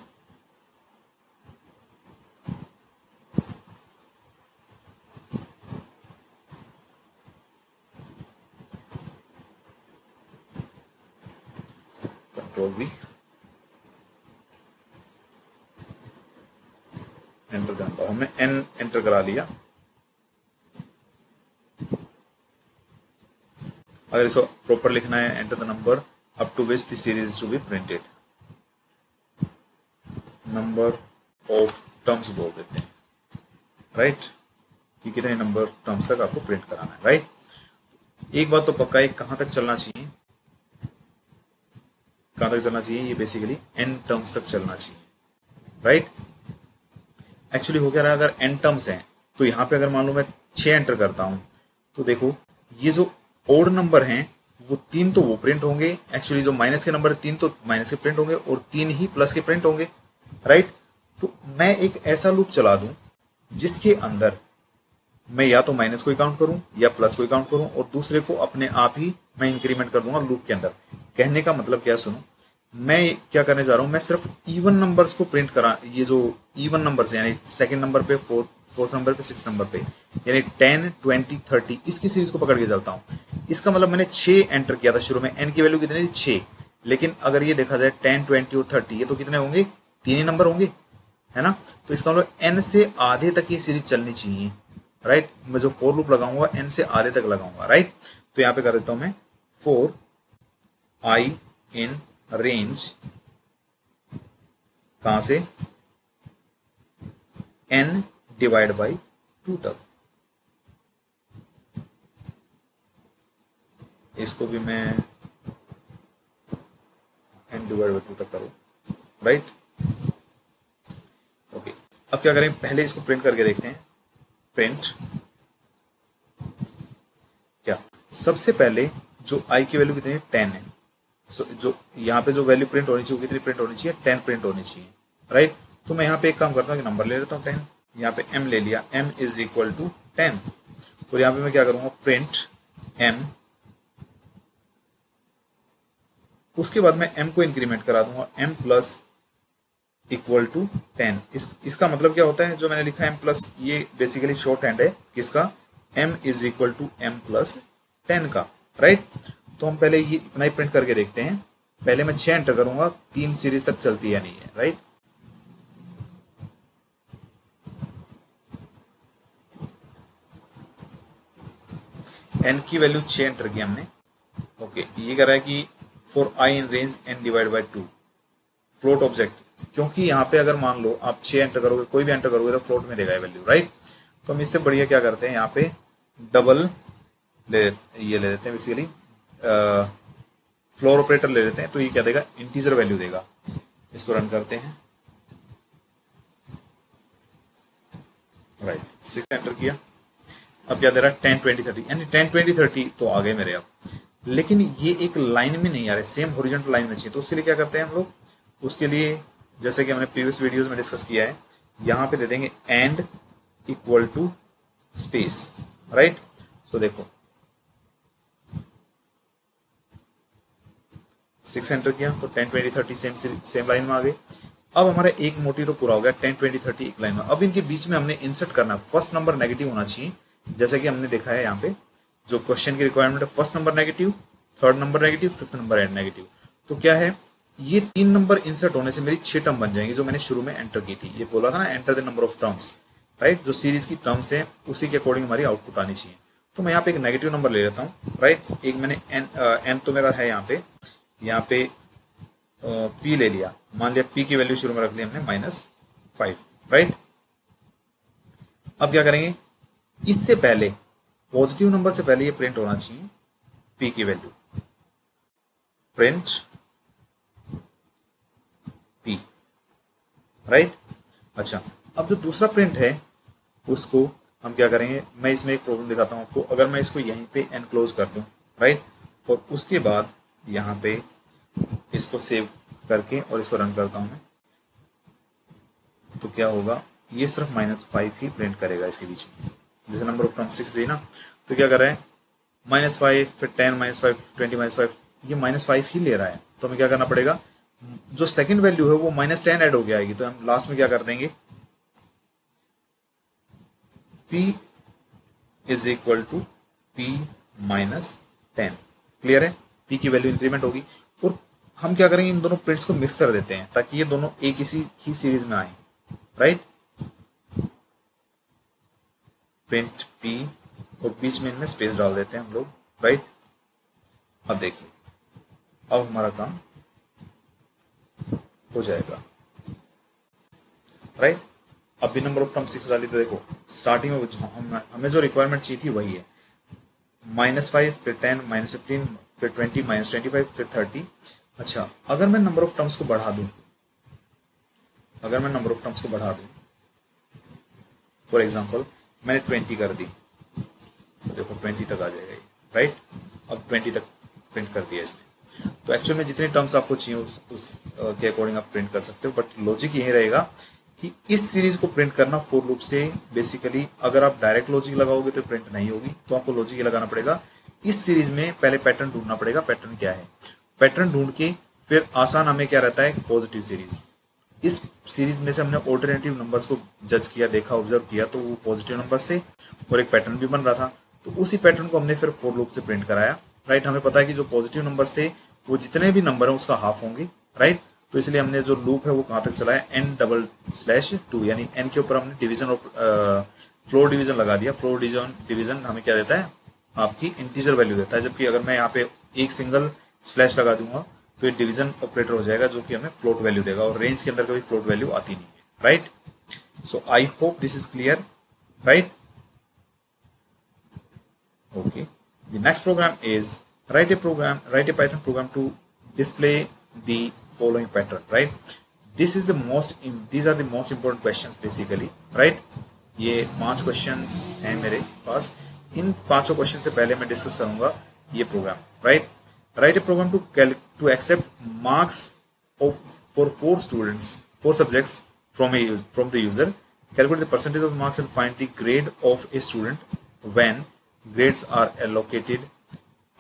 कंट्रोल भी एंटर करता हूं, हमने एन एंटर करा लिया। अगर इसको प्रॉपर लिखना है, enter the number up to which the series to be printed, number of terms बोल देते हैं, राइट, कि कितने नंबर टर्म्स तक आपको प्रिंट कराना है, राइट। एक बात तो पक्का है, कहां तक चलना चाहिए, कहां तक चलना चाहिए, ये बेसिकली एन टर्म्स तक चलना चाहिए, राइट। एक्चुअली हो क्या रहा है, अगर एन टर्म्स हैं तो यहां पे अगर मान लो मैं 6 एंटर करता हूं, तो देखो ये जो ओड नंबर हैं वो 3 तो वो प्रिंट होंगे, एक्चुअली जो माइनस के नंबर 3 तो माइनस के प्रिंट होंगे, और 3 ही प्लस के प्रिंट होंगे, राइट। तो मैं एक ऐसा लूप चला दूं जिसके अंदर मैं या तो माइनस को काउंट करूं या प्लस को काउंट करूं, और दूसरे को अपने आप ही मैं इंक्रीमेंट कर दूंगा लूप के अंदर। कहने का मतलब क्या, सुनो, मैं क्या करने जा रहा हूं, मैं सिर्फ इवन नंबर्स को प्रिंट करा, ये जो इवन नंबर्स यानी सेकंड नंबर पे, फोर्थ नंबर पे, सिक्स नंबर पे, यानी 10, 20, 30, इसकी सीरीज को पकड़ के चलता हूं। इसका मतलब मैंने 6 एंटर किया था शुरू में, एन की वैल्यू कितनी थी, 6, लेकिन अगर ये देखा जाए 10, 20 और 30, ये तो कितने होंगे, 3 ही नंबर होंगे, है ना। तो इसका मतलब एन से आधे तक ये सीरीज चलनी चाहिए, राइट। मैं जो फोर लूप लगाऊंगा एन से आधे तक लगाऊंगा, राइट। तो यहां पे कर देता हूं मैं फोर आई इन रेंज, कहां से, n डिवाइड बाई 2 तक। इसको भी मैं n डिवाइड बाई 2 तक करूं, राइट। ओके, अब क्या करें, पहले इसको प्रिंट करके देखते हैं। प्रिंट क्या, सबसे पहले जो i की वैल्यू कितनी है, 10 है। जो यहाँ पे जो वैल्यू प्रिंट होनी चाहिए, कितनी प्रिंट होनी चाहिए, 10 प्रिंट होनी चाहिए, राइट। तो मैं यहाँ पे एक काम करता हूँ कि नंबर ले लेता हूँ 10, यहाँ पे m ले लिया, m इज इक्वल टू 10, और यहाँ पे मैं क्या करूंगा, प्रिंट m, उसके बाद मैं m को इंक्रीमेंट करा दूंगा, m प्लस इक्वल टू 10। इसका मतलब क्या होता है, जो मैंने लिखा m प्लस, ये बेसिकली शॉर्ट हैंड है किसका, m is equal to m plus 10 का, राइट। तो हम पहले ये इतना ही प्रिंट करके देखते हैं। पहले मैं 6 एंटर करूंगा, 3 सीरीज तक चलती है नहीं है, राइट। n की वैल्यू 6 एंटर की हमने, ओके। ये कह रहा है कि for i in range n divide by 2, float object, क्योंकि यहाँ पे अगर मान लो आप 6 एंटर करोगे, कोई भी एंटर करोगे तो फ्लोट में देगा वैल्यू, राइट। तो हम इससे बढ़िया क्या करते हैं, यहाँ पे डबल ये ले लेते हैं, बेसिकली फ्लोर ऑपरेटर ले लेते हैं, तो ये क्या देगा, इंटीजर वैल्यू देगा। इसको रन करते हैं, राइट, 6 एंटर किया। अब क्या दे रहा है, 10, 20, 30, यानी 10, 20, 30 तो आ गए मेरे अब, लेकिन ये एक लाइन में नहीं आ रहे, सेम हॉरिजॉन्टल लाइन में चाहिए। तो उसके लिए क्या करते हैं हम लोग, उसके लिए जैसे कि हमने प्रीवियस वीडियोस में डिस्कस किया है, यहां पे दे देंगे and equal to space, right. So देखो 6 एंटर किया तो 10, 20, 30 सेम लाइन में आ गए। अब हमारा एक मोटिव तो पूरा हो गया, 10, 20, 30 एक लाइन में। अब इनके बीच में हमने इंसर्ट करना, फर्स्ट नंबर नेगेटिव होना चाहिए, जैसे कि हमने देखा है यहाँ पे जो क्वेश्चन की रिक्वायरमेंट है, first number negative, third number negative, fifth number and negative. तो क्या है, ये 3 नंबर इंसर्ट होने से मेरी 6 टर्म बन जाएंगी, जो मैंने शुरू में एंटर की थी। ये बोला था ना, enter the number of terms, right. जो सीरीज की टर्म्स है उसी के अकॉर्डिंग हमारी आउटपुट आनी चाहिए। तो मैं यहाँ पे एक नेगेटिव नंबर ले लेता हूँ, राइट। एक मैंने एन तो मेरा है यहाँ पे पी ले लिया, मान लिया पी की वैल्यू शुरू में रख ली हमने -5, राइट। अब क्या करेंगे, इससे पहले पॉजिटिव नंबर से पहले ये प्रिंट होना चाहिए पी की वैल्यू, प्रिंट पी, राइट। अच्छा, अब जो दूसरा प्रिंट है उसको हम क्या करेंगे, मैं इसमें एक प्रॉब्लम दिखाता हूँ आपको। अगर मैं इसको यहीं पे एनक्लोज कर दूँ, राइट, और उसके बाद यहाँ पे इसको सेव करके और इसको रन करता हूँ मैं, तो क्या होगा, ये सिर्फ -5 ही प्रिंट करेगा इसके बीच में। जैसे नंबर ऑफ टर्म 6 दी ना, तो क्या कर रहा है, -5 फिर 10 -5 20 -5, ये -5 ही ले रहा है। तो हमें क्या करना पड़ेगा, जो सेकंड वैल्यू है वो -10 ऐड हो गया आएगी, तो हम लास्ट में क्या कर देंगे, p is equal to p -10। Clear है, p की वैल्यू इंक्रीमेंट होगी। और हम क्या करेंगे, इन दोनों प्रिंट्स को मिक्स कर देते हैं ताकि ये दोनों एक ही सीरीज में आए, राइट। प्रिंट p और बीच में इनमें स्पेस डाल देते हैं हम लोग, राइट। अब देखिए, अब हमारा काम हो जाएगा, राइट। अब भी नंबर ऑफ टर्म 6 डाली, तो देखो स्टार्टिंग में हमें जो रिक्वायरमेंट चाहिए थी वही है, -5 फिर 10 -15 फिर 20 -25 फिर 30। अच्छा, अगर मैं नंबर ऑफ टर्म्स को बढ़ा दूं, फॉर एग्जांपल मैंने 20 कर दी, तो देखो 20 तक आ जाएगा ये, राइट। अब 20 तक प्रिंट कर दिया इसने। तो एक्चुअल में जितने टर्म्स आपको चाहिए उस के अकॉर्डिंग आप प्रिंट कर सकते हो, बट लॉजिक यही रहेगा कि इस सीरीज को प्रिंट करना फॉर लूप से बेसिकली, अगर आप डायरेक्ट लॉजिक लगाओगे तो प्रिंट नहीं होगी, तो आपको लॉजिक ये लगाना पड़ेगा, इस सीरीज में पहले पैटर्न ढूंढना पड़ेगा, पैटर्न क्या है, पैटर्न ढूंढ के फिर आसान हमें क्या रहता है, पॉजिटिव सीरीज। इस सीरीज में से हमने ऑल्टरनेटिव नंबर्स को जज किया, देखा, ऑब्जर्व किया, तो वो पॉजिटिव नंबर्स थे और एक पैटर्न भी बन रहा था, तो उसी पैटर्न को हमने फिर फॉर लूप से प्रिंट कराया, राइट। हमें पता है कि जो पॉजिटिव नंबर्स थे वो जितने भी नंबर है उसका हाफ होंगे, राइट। तो इसलिए हमने जो लूप है वो कहां तक चलाया, n/2, यानी n के ऊपर हमने डिवीजन और फ्लोर डिवीजन लगा दिया। फ्लोर डिवीजन हमें क्या देता है, आपकी इंटीजर वैल्यू देता है, जबकि अगर मैं यहाँ पे एक सिंगल स्लैश लगा दूंगा तो ये डिवीजन ऑपरेटर हो जाएगा, जो कि हमें फ्लोट वैल्यू देगा, और रेंज के अंदर कभी फ्लोट वैल्यू आती नहीं है, right. So I hope this is clear, right. Okay, the next program is write a Python program to display the following pattern, right. These are the most important questions basically, right. ये 5 questions हैं मेरे पास। इन 5 question से पहले मैं discuss करूंगा ये program, right. write a program to accept marks for 4 subjects from the user, calculate the percentage of marks and find the grade of a student when grades are allocated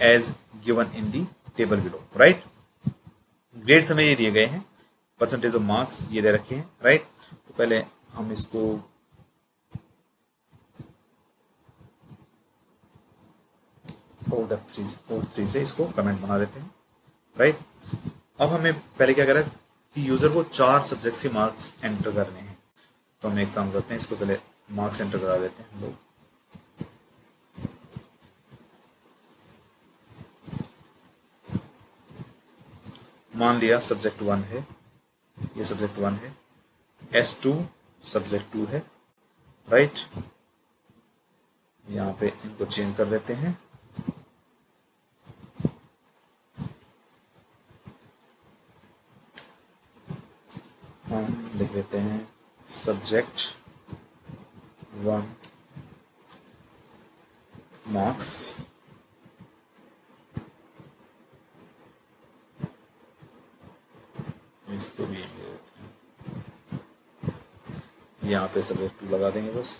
as given in the table below, right. Grades हमें ये दिए गए हैं, percentage of marks ये दे रखे हैं, right. तो पहले हम इसको F3 से इसको कमेंट बना देते हैं, राइट। अब हमें पहले क्या करें कि यूजर को 4 सब्जेक्ट्स के मार्क्स एंटर करने हैं, तो हम एक काम करते हैं, इसको पहले मार्क्स एंटर करा देते हैं हम लोग। मान लिया सब्जेक्ट 1 है, ये सब्जेक्ट 1 है, S2 सब्जेक्ट 2 है, राइट। यहां पे इनको चेंज कर देते हैं, हम लिख देते हैं सब्जेक्ट 1 मार्क्स इसको भी यहाँ पे सब्जेक्ट 2 लगा देंगे बस।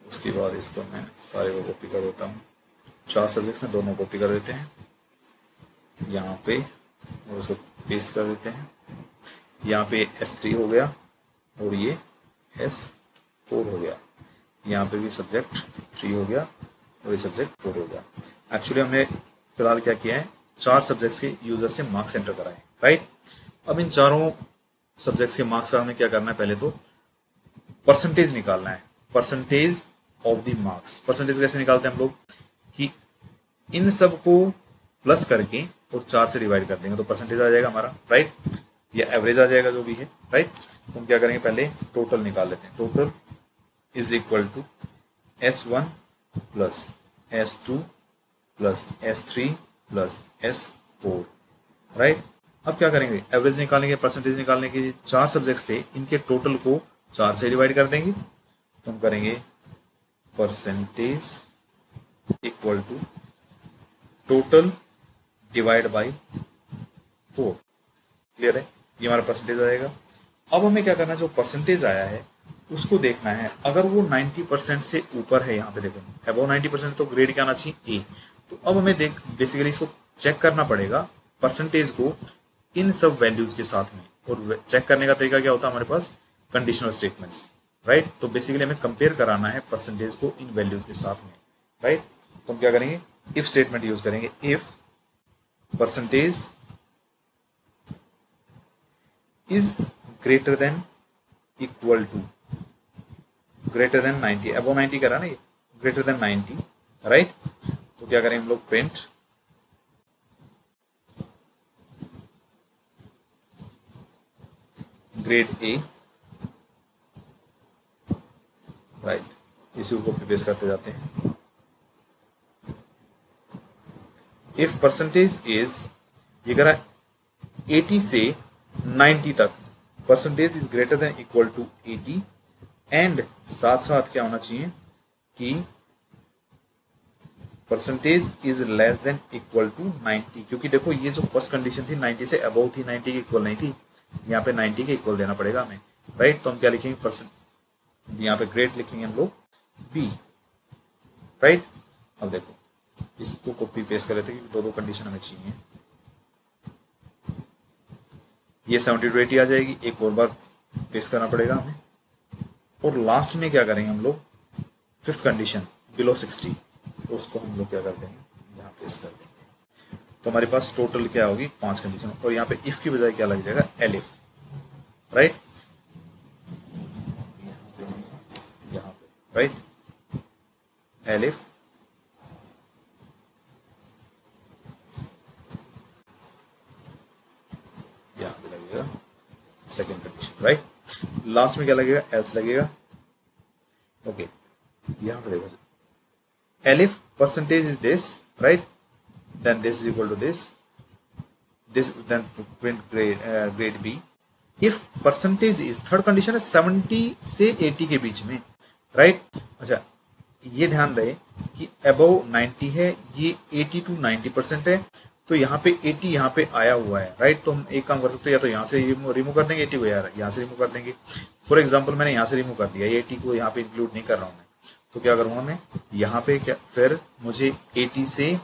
उसके बाद इसको मैं सारे को कॉपी कर देता हूँ, 4 सब्जेक्ट्स हैं, दोनों कॉपी कर देते हैं यहाँ पे और उसको पेस्ट कर देते हैं। यहाँ पे S3 हो गया और ये S4 हो गया, यहाँ पे भी सब्जेक्ट 3 हो गया और ये सब्जेक्ट 4 हो गया। एक्चुअली हमने फिलहाल क्या किया है, 4 सब्जेक्ट्स के यूजर से मार्क्स एंटर कराए, राइट। अब इन चारों सब्जेक्ट्स के मार्क्स का हमें क्या करना है, पहले तो परसेंटेज निकालना है, percentage of the marks. Percentage कैसे निकालते हैं हम लोग, कि इन सब को प्लस करके और 4 से डिवाइड कर देंगे तो परसेंटेज आ जाएगा हमारा, राइट, या एवरेज आ जाएगा जो भी है, राइट। तो हम क्या करेंगे, पहले टोटल निकाल लेते हैं। Total is equal to S1 plus S2 plus S3 plus S4, right. अब क्या करेंगे, एवरेज निकालेंगे, परसेंटेज निकालने के 4 सब्जेक्ट्स थे, इनके टोटल को 4 से डिवाइड कर देंगे, तो हम करेंगे percentage equal to total divide by 4। Clear है, ये हमारा परसेंटेज आएगा। अब हमें क्या करना है, जो परसेंटेज आया है उसको देखना है। अगर वो 90% से ऊपर है, यहाँ पे देखो अबव 90%, तो ग्रेड क्या आना चाहिए, ए। तो अब हमें बेसिकली इसको चेक करना पड़ेगा परसेंटेज को इन सब वैल्यूज के साथ में। और चेक करने का तरीका क्या होता है हमारे पास, कंडीशनल स्टेटमेंट्स, राइट। तो बेसिकली हमें कंपेयर कराना है परसेंटेज को इन वैल्यूज के साथ में, राइट। तो हम क्या करेंगे, इफ स्टेटमेंट यूज करेंगे। If percentage is greater than equal to, greater than 90, above 90 करा ना, ग्रेटर देन 90, राइट। तो क्या करें हम लोग, प्रिंट ग्रेड ए, राइट। इसी को कॉपी पेस्ट करते जाते हैं। इफ परसेंटेज इज, ये करा 80 से 90 तक, percentage is greater than equal to 80, and साथ साथ क्या होना चाहिए कि percentage is less than equal to 90। क्योंकि देखो ये जो फर्स्ट कंडीशन थी 90 से अबव थी, 90 के इक्वल नहीं थी। यहाँ पे 90 के इक्वल देना पड़ेगा हमें, राइट। तो हम क्या लिखेंगे, परसेंट, यहाँ पे ग्रेड लिखेंगे हम लोग बी, राइट। अब देखो इसको कॉपी पेस्ट कर लेते हैं, दो कंडीशन हमें चाहिए। ये 70 to 80 आ जाएगी, एक और बार पेस्ट करना पड़ेगा हमें। और लास्ट में क्या करेंगे हम लोग, फिफ्थ कंडीशन बिलो 60, तो उसको हम लोग क्या कर देंगे, यहाँ पेस्ट कर देंगे। तो हमारे पास टोटल क्या होगी, 5 कंडीशन। और यहाँ पे इफ की बजाय क्या लग जाएगा, एलिफ, राइट। यहाँ पे राइट, एलिफ यहाँ पे लगेगा सेकेंड कंडीशन, राइट। लास्ट में क्या लगेगा, एल्स लगेगा। ओके, यहाँ पे देखो, elif percentage is this, right, then this is equal to this then print grade B। if percentage is, third condition है 70 से 80 के बीच में, राइट। अच्छा, ये ध्यान रहे कि above 90 है, ये 80 to 90% है। तो यहाँ पे 80 यहाँ पे आया हुआ है, राइट। तो हम एक काम कर सकते हैं, या तो यहाँ से रिमूव कर देंगे 80 को, यार यहाँ से रिमूव कर देंगे। फॉर एग्जाम्पल मैंने यहाँ से रिमूव कर दिया, ये 80 को यहाँ पे इंक्लूड नहीं कर रहा हूँ मैं। तो क्या करूंगा मैं, यहाँ पे क्या, फिर मुझे 80 से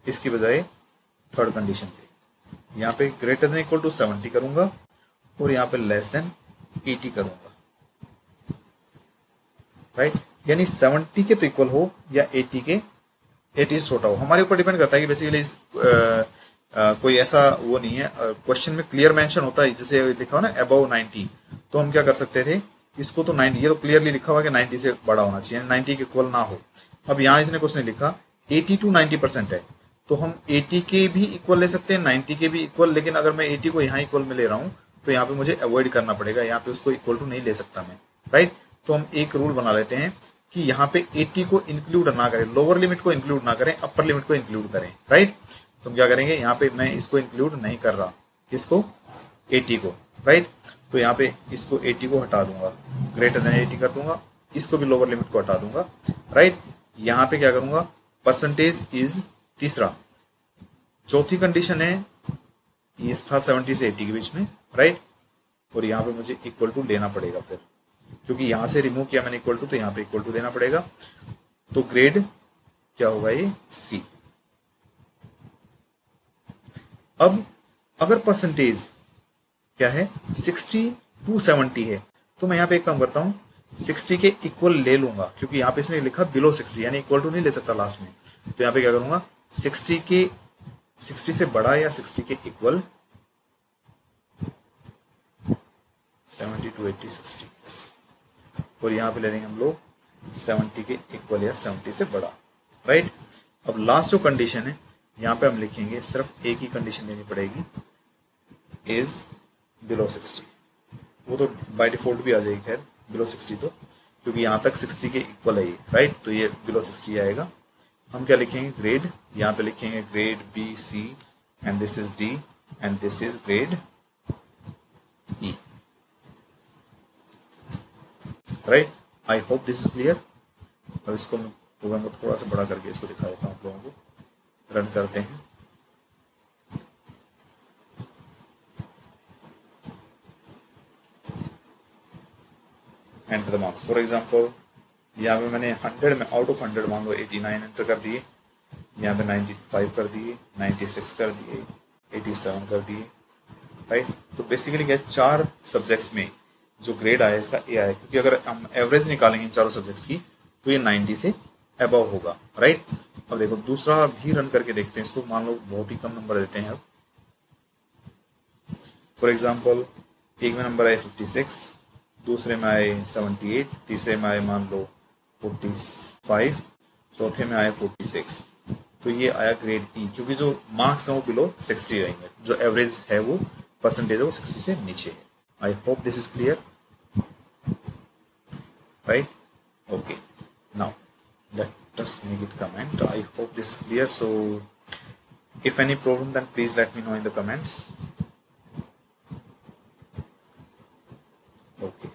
इसकी बजाय थर्ड कंडीशन पे यहाँ पे ग्रेटर देन इक्वल टू 70 करूंगा, और यहाँ पे लेस देन 80 करूंगा, राइट। यानी 70 के तो इक्वल हो या 80 के, 80 से छोटा हो, हमारे ऊपर डिपेंड करता है कि बेसिकली कोई ऐसा वो नहीं है। क्वेश्चन में क्लियर मेंशन होता है, जैसे लिखा हो ना अबव 90, तो हम क्या कर सकते थे, इसको तो 90, ये तो क्लियरली लिखा हुआ कि 90 से बड़ा होना चाहिए, 90 के इक्वल ना हो। अब यहाँ इसने कुछ नहीं लिखा, 80 to 90% है, तो हम 80 के भी इक्वल ले सकते हैं, 90 के भी इक्वल। लेकिन अगर मैं 80 को यहाँ इक्वल में ले रहा हूँ, तो यहाँ पे मुझे अवॉइड करना पड़ेगा, यहाँ पे उसको इक्वल टू नहीं ले सकता मैं, राइट। तो हम एक रूल बना लेते हैं कि यहाँ पे 80 को इंक्लूड ना करें, लोअर लिमिट को इंक्लूड ना करें, अपर लिमिट को इंक्लूड करें, राइट। तो हम क्या करेंगे, यहाँ पे मैं इसको इंक्लूड नहीं कर रहा, इसको 80 को, राइट। तो यहाँ पे इसको 80 को हटा दूंगा, ग्रेटर देन 80 कर दूंगा, इसको भी लोअर लिमिट को हटा दूंगा, राइट। यहाँ पे क्या करूंगा, परसेंटेज इज तीसरा, चौथी कंडीशन है, ये था 70 से 80 के बीच में, राइट। और यहाँ पे मुझे इक्वल टू लेना पड़ेगा फिर, क्योंकि यहां से रिमूव किया मैंने इक्वल टू, तो यहाँ पे इक्वल टू देना पड़ेगा। तो ग्रेड क्या होगा, ये सी। अब अगर परसेंटेज क्या है 60 to 70 है, तो मैं यहाँ पे एक काम करता हूँ, 60 के इक्वल ले लूंगा, क्योंकि यहाँ पे इसने लिखा बिलो 60, यानी इक्वल टू नहीं ले सकता लास्ट में। तो यहाँ पे क्या करूंगा, 60 से बड़ा या 60 के इक्वल, 70 to 80, 60, और यहाँ पे ले लेंगे हम लोग 70 के इक्वल या 70 से बड़ा, राइट। अब लास्ट जो कंडीशन है, यहाँ पे हम लिखेंगे, सिर्फ एक ही कंडीशन लेनी पड़ेगी, इज बिलो 60। वो तो बाय डिफॉल्ट भी आ जाएगी, खैर बिलो 60 तो, क्योंकि यहाँ तक 60 के इक्वल है ये, राइट। तो ये बिलो 60 आएगा। हम क्या लिखेंगे, ग्रेड, यहाँ पे लिखेंगे grade B C, and this is D, and this is grade E, right. I hope this is clear. अब इसको मैं प्रोग्राम को थोड़ा सा बड़ा करके इसको दिखा देता हूँ आप लोगों को। रन करते हैं। Enter the marks. For example यहाँ पे मैंने 100 में आउट ऑफ 100 मान लो 89 एंटर कर दिए, यहाँ पे 95 कर दिए, 96 कर दिए, 87 कर दिए, राइट। तो बेसिकली क्या, 4 सब्जेक्ट्स में जो ग्रेड आया इसका ए आया, क्योंकि अगर हम एवरेज निकालेंगे इन चारों सब्जेक्ट्स की तो ये 90 से अबव होगा, राइट। अब देखो दूसरा भी रन करके देखते हैं इसको। मान लो बहुत ही कम नंबर देते हैं अब। फॉर एग्जांपल एक में नंबर आए 56, दूसरे में आए 78, तीसरे में आए मान लो 45, चौथे में आए 46। तो ये आया ग्रेड ई, क्योंकि जो मार्क्स हैं वो बिलो 60 रहेंगे, जो एवरेज है वो परसेंटेज है वो 60 से नीचे है। आई hope this is clear, right. Okay, now let us make it comment. I hope this is clear. So if any problem, then please let me know in the comments. Okay.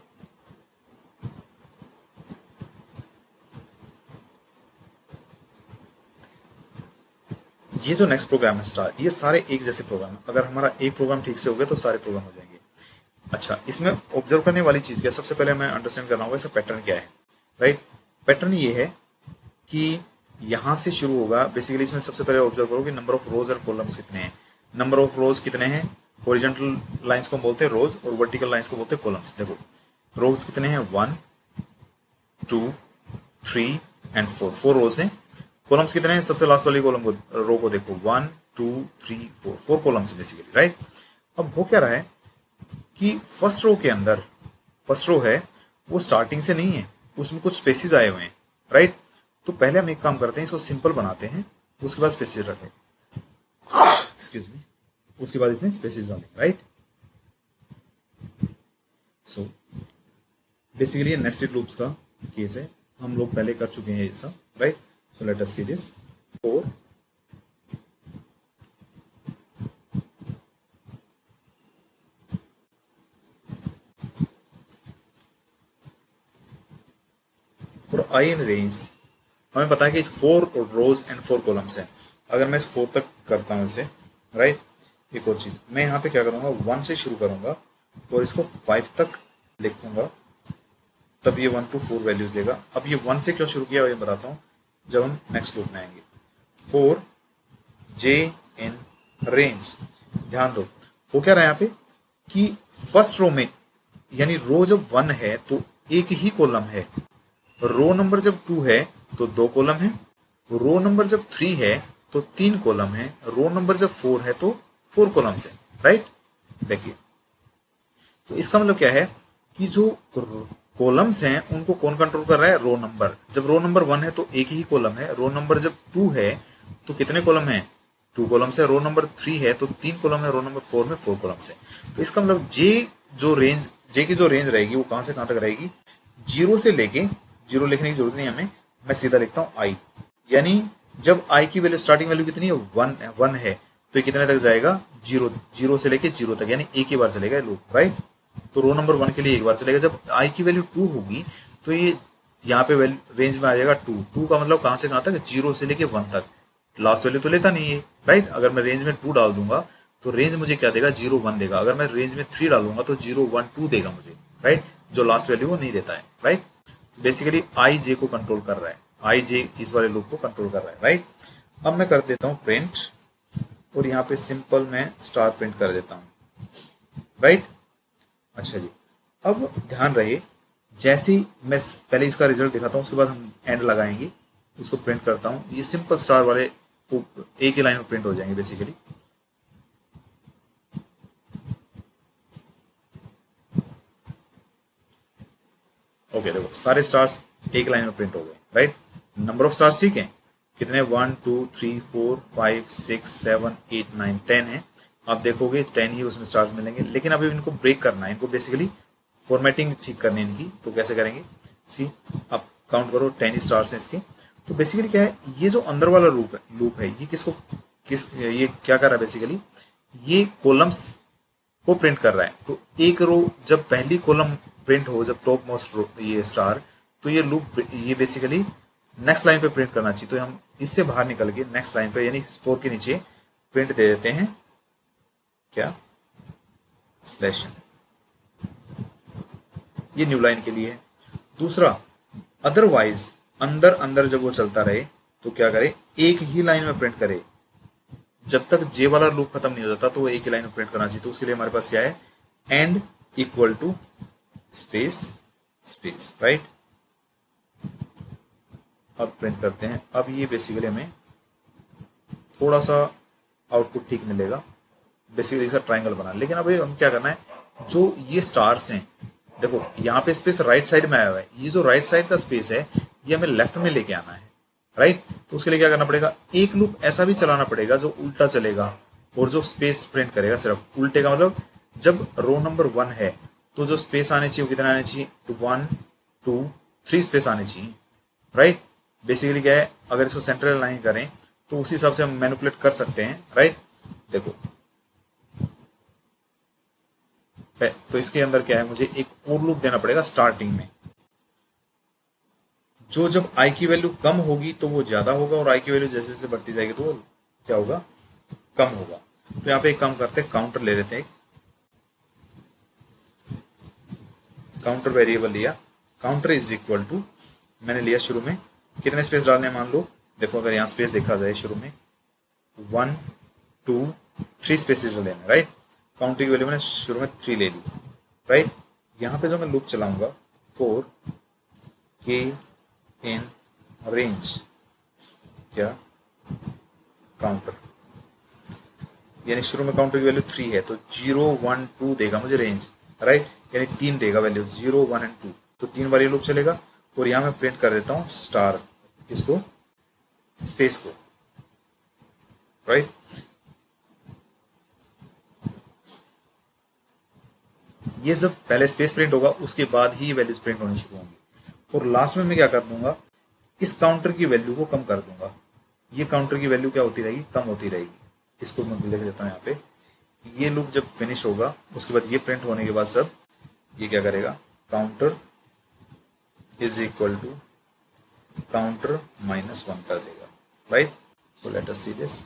ये जो next program है star, ये सारे एक जैसे programme है। अगर हमारा एक प्रोग्राम ठीक से हो गया तो सारे प्रोग्राम हो जाएंगे। अच्छा, इसमें ऑब्जर्व करने वाली चीज क्या, सबसे पहले मैं अंडरस्टैंड करना होगा इसका पैटर्न क्या है, राइट। पैटर्न ये है कि यहां से शुरू होगा। बेसिकली इसमें सबसे पहले ऑब्जर्व करो कि नंबर ऑफ रोज और कॉलम्स कितने हैं। नंबर ऑफ रोज कितने हैं, हॉरिजॉन्टल लाइंस को बोलते हैं रोज और वर्टिकल लाइंस को बोलते हैं कॉलम्स। देखो रोज कितने हैं, 1 2 3 एंड 4, 4 रोज हैं। कॉलम्स कितने हैं, सबसे लास्ट वाली कॉलम को, रो को देखो, 1 2 3 4, 4 कॉलम्स है बेसिकली, राइट। अब हो क्या रहा है कि फर्स्ट रो के अंदर, फर्स्ट रो है वो स्टार्टिंग से नहीं है, उसमें कुछ स्पेसिस आए हुए हैं, राइट। तो पहले हम एक काम करते हैं, इसको सिंपल बनाते हैं, उसके बाद स्पेसिस रखते हैं, एक्सक्यूज मी, उसके बाद इसमें स्पेसिस डालेंगे, राइट। सो बेसिकली ये नेस्टेड लूप्स का केस है, हम लोग पहले कर चुके हैं ये सब, right. So let us see this 4 for I in range. हमें पता है कि 4 रोज एंड 4 कॉलम्स हैं। अगर मैं 4 तक करता हूं इसे, राइट। एक और चीज, मैं यहाँ पे क्या करूंगा, 1 से शुरू करूंगा और इसको 5 तक लिखूंगा, तब ये 1 to 4 वैल्यूज देगा। अब ये 1 से क्यों शुरू किया ये बताता हूँ जब हम नेक्स्ट लूप में आएंगे। 4 J in रेंज। ध्यान दो, वो क्या रहा है यहाँ पे कि फर्स्ट रो में, यानी रो जब 1 है तो एक ही कॉलम है, रो नंबर जब 2 है तो 2 कॉलम है, रो नंबर जब 3 है तो 3 कॉलम है, रो नंबर जब 4 है तो 4 कॉलम्स है, राइट। देखिए, तो इसका मतलब क्या है कि जो कॉलम्स हैं उनको कौन कंट्रोल कर रहा है, रो नंबर। जब रो नंबर 1 है तो एक ही कॉलम है, रो नंबर जब 2 है तो कितने कॉलम है, 2 कॉलम्स है, रो नंबर 3 है तो 3 कॉलम है, रो नंबर 4 में 4 कॉलम्स है। तो इसका मतलब जे की जो रेंज रहेगी वो कहां से कहां तक रहेगी, 0 से लेके, 0 लिखने की जरूरत नहीं हमें, मैं सीधा लिखता हूं आई, यानी जब आई की वैल्यू, स्टार्टिंग वैल्यू कितनी है, 1 है, तो ये कितने तक जाएगा, 0 से लेके 0 तक, यानी एक ही बार चलेगा लूप, राइट। तो रो नंबर 1 के लिए एक बार चलेगा। जब आई की वैल्यू 2 होगी तो ये यहाँ पे रेंज में आ जाएगा 2 का मतलब कहां से कहां तक, 0 से लेके 1 तक। लास्ट वैल्यू तो लेता नहीं है, राइट। अगर मैं रेंज में 2 डाल दूंगा तो रेंज मुझे क्या देगा, 0 1 देगा। अगर मैं रेंज में 3 डालूंगा तो 0 1 2 देगा मुझे, राइट। जो लास्ट वैल्यू वो नहीं देता है, राइट। बेसिकली आई जे को कंट्रोल कर रहा है, आई जे इस वाले लूप को कंट्रोल कर रहा है, राइट। अब मैं कर देता हूं प्रिंट, और यहाँ पे सिंपल मैं स्टार प्रिंट कर देता हूं, राइट। अच्छा जी, अब ध्यान रहे, जैसे ही मैं पहले इसका रिजल्ट दिखाता हूं उसके बाद हम एंड लगाएंगे, उसको प्रिंट करता हूं, ये सिंपल स्टार वाले एक ही लाइन में प्रिंट हो जाएंगे बेसिकली। ओके, देखो सारे स्टार्स एक लाइन में प्रिंट हो गए, राइट। नंबर ऑफ स्टार्स ठीक है, कितने, 1 2 3 4 5 6 7 8 9 10 है। आप देखोगे 10 ही उसमें स्टार्स मिलेंगे, लेकिन अभी इनको ब्रेक करना है, इनको बेसिकली फॉर्मेटिंग ठीक करनी है इनकी। तो कैसे करेंगे, सी आप काउंट करो, 10 स्टार्स हैं इसके। तो बेसिकली क्या है, ये जो अंदर वाला लूप है ये ये क्या कर रहा है, बेसिकली ये कॉलम्स को प्रिंट कर रहा है। तो एक रो जब पहली कॉलम प्रिंट हो, जब टॉप मोस्ट रो ये स्टार, तो ये लूप ये बेसिकली नेक्स्ट लाइन पे प्रिंट करना चाहिए, तो हम इससे बाहर निकल के नेक्स्ट लाइन पे यानी 4 के नीचे प्रिंट दे देते हैं क्या, स्लैश। ये न्यू लाइन के लिए है। दूसरा, अदरवाइज अंदर अंदर जब वो चलता रहे तो क्या करे, एक ही लाइन में प्रिंट करे। जब तक जे वाला लूप खत्म नहीं हो जाता तो वो एक ही लाइन में प्रिंट करना चाहिए। तो उसके लिए हमारे पास क्या है, end equal to space space, right. अब प्रिंट करते हैं। अब ये बेसिकली हमें थोड़ा सा आउटपुट ठीक मिलेगा, बेसिकली इसका ट्रायंगल बना। लेकिन अब हम क्या करना है, जो ये स्टार्स हैं, देखो यहाँ पे स्पेस राइट साइड में आया हुआ है, ये जो राइट साइड का स्पेस है ये हमें लेफ्ट में लेके आना है, राइट। तो उसके लिए क्या करना पड़ेगा, एक लूप ऐसा भी चलाना पड़ेगा जो उल्टा चलेगा और जो स्पेस प्रिंट करेगा सिर्फ उल्टे का। मतलब जब रो नंबर 1 है तो जो स्पेस आने चाहिए वो कितना आने चाहिए, 1 2 3 स्पेस आने चाहिए, राइट। बेसिकली क्या है, अगर इसको सेंट्रल लाइन करें तो उसी हिसाब से हम मैनिपुलेट कर सकते हैं, राइट। देखो तो इसके अंदर क्या है, मुझे एक और लूप देना पड़ेगा स्टार्टिंग में। जो जब आई की वैल्यू कम होगी तो वो ज्यादा होगा, और आई की वैल्यू जैसे जैसे बढ़ती जाएगी तो वो क्या होगा, कम होगा। तो यहाँ पे एक काम करते हैं, काउंटर ले लेते हैं। काउंटर वेरिएबल लिया, काउंटर इज इक्वल टू, मैंने लिया शुरू में कितने स्पेस डालने, मान लो देखो अगर यहाँ स्पेस देखा जाए शुरू में 1 2 3 स्पेसेस डाले हैं, राइट। काउंटर की वैल्यू मैंने शुरू में 3 ले ली, राइट। यहाँ पे जो मैं लूप चलाऊंगा 4 के इन रेंज क्या, काउंटर, यानी शुरू में काउंटर की वैल्यू 3 है तो 0 1 2 देगा मुझे रेंज, राइट। यानी 3 देगा वैल्यू 0 1 एंड 2, तो 3 बार ये लूप चलेगा। और यहां मैं प्रिंट कर देता हूं स्टार, किसको, स्पेस को, राइट। ये जब पहले स्पेस प्रिंट होगा उसके बाद ही वैल्यूज प्रिंट होनी शुरू होंगी। और लास्ट में मैं क्या कर दूंगा, इस काउंटर की वैल्यू को कम कर दूंगा। ये काउंटर की वैल्यू क्या होती रहेगी, कम होती रहेगी। इसको मैं लिख देता हूं यहाँ पे। ये लूप जब फिनिश होगा उसके बाद ये प्रिंट होने के बाद सब ये क्या करेगा, counter is equal to counter -1 कर देगा, right. So let us see this.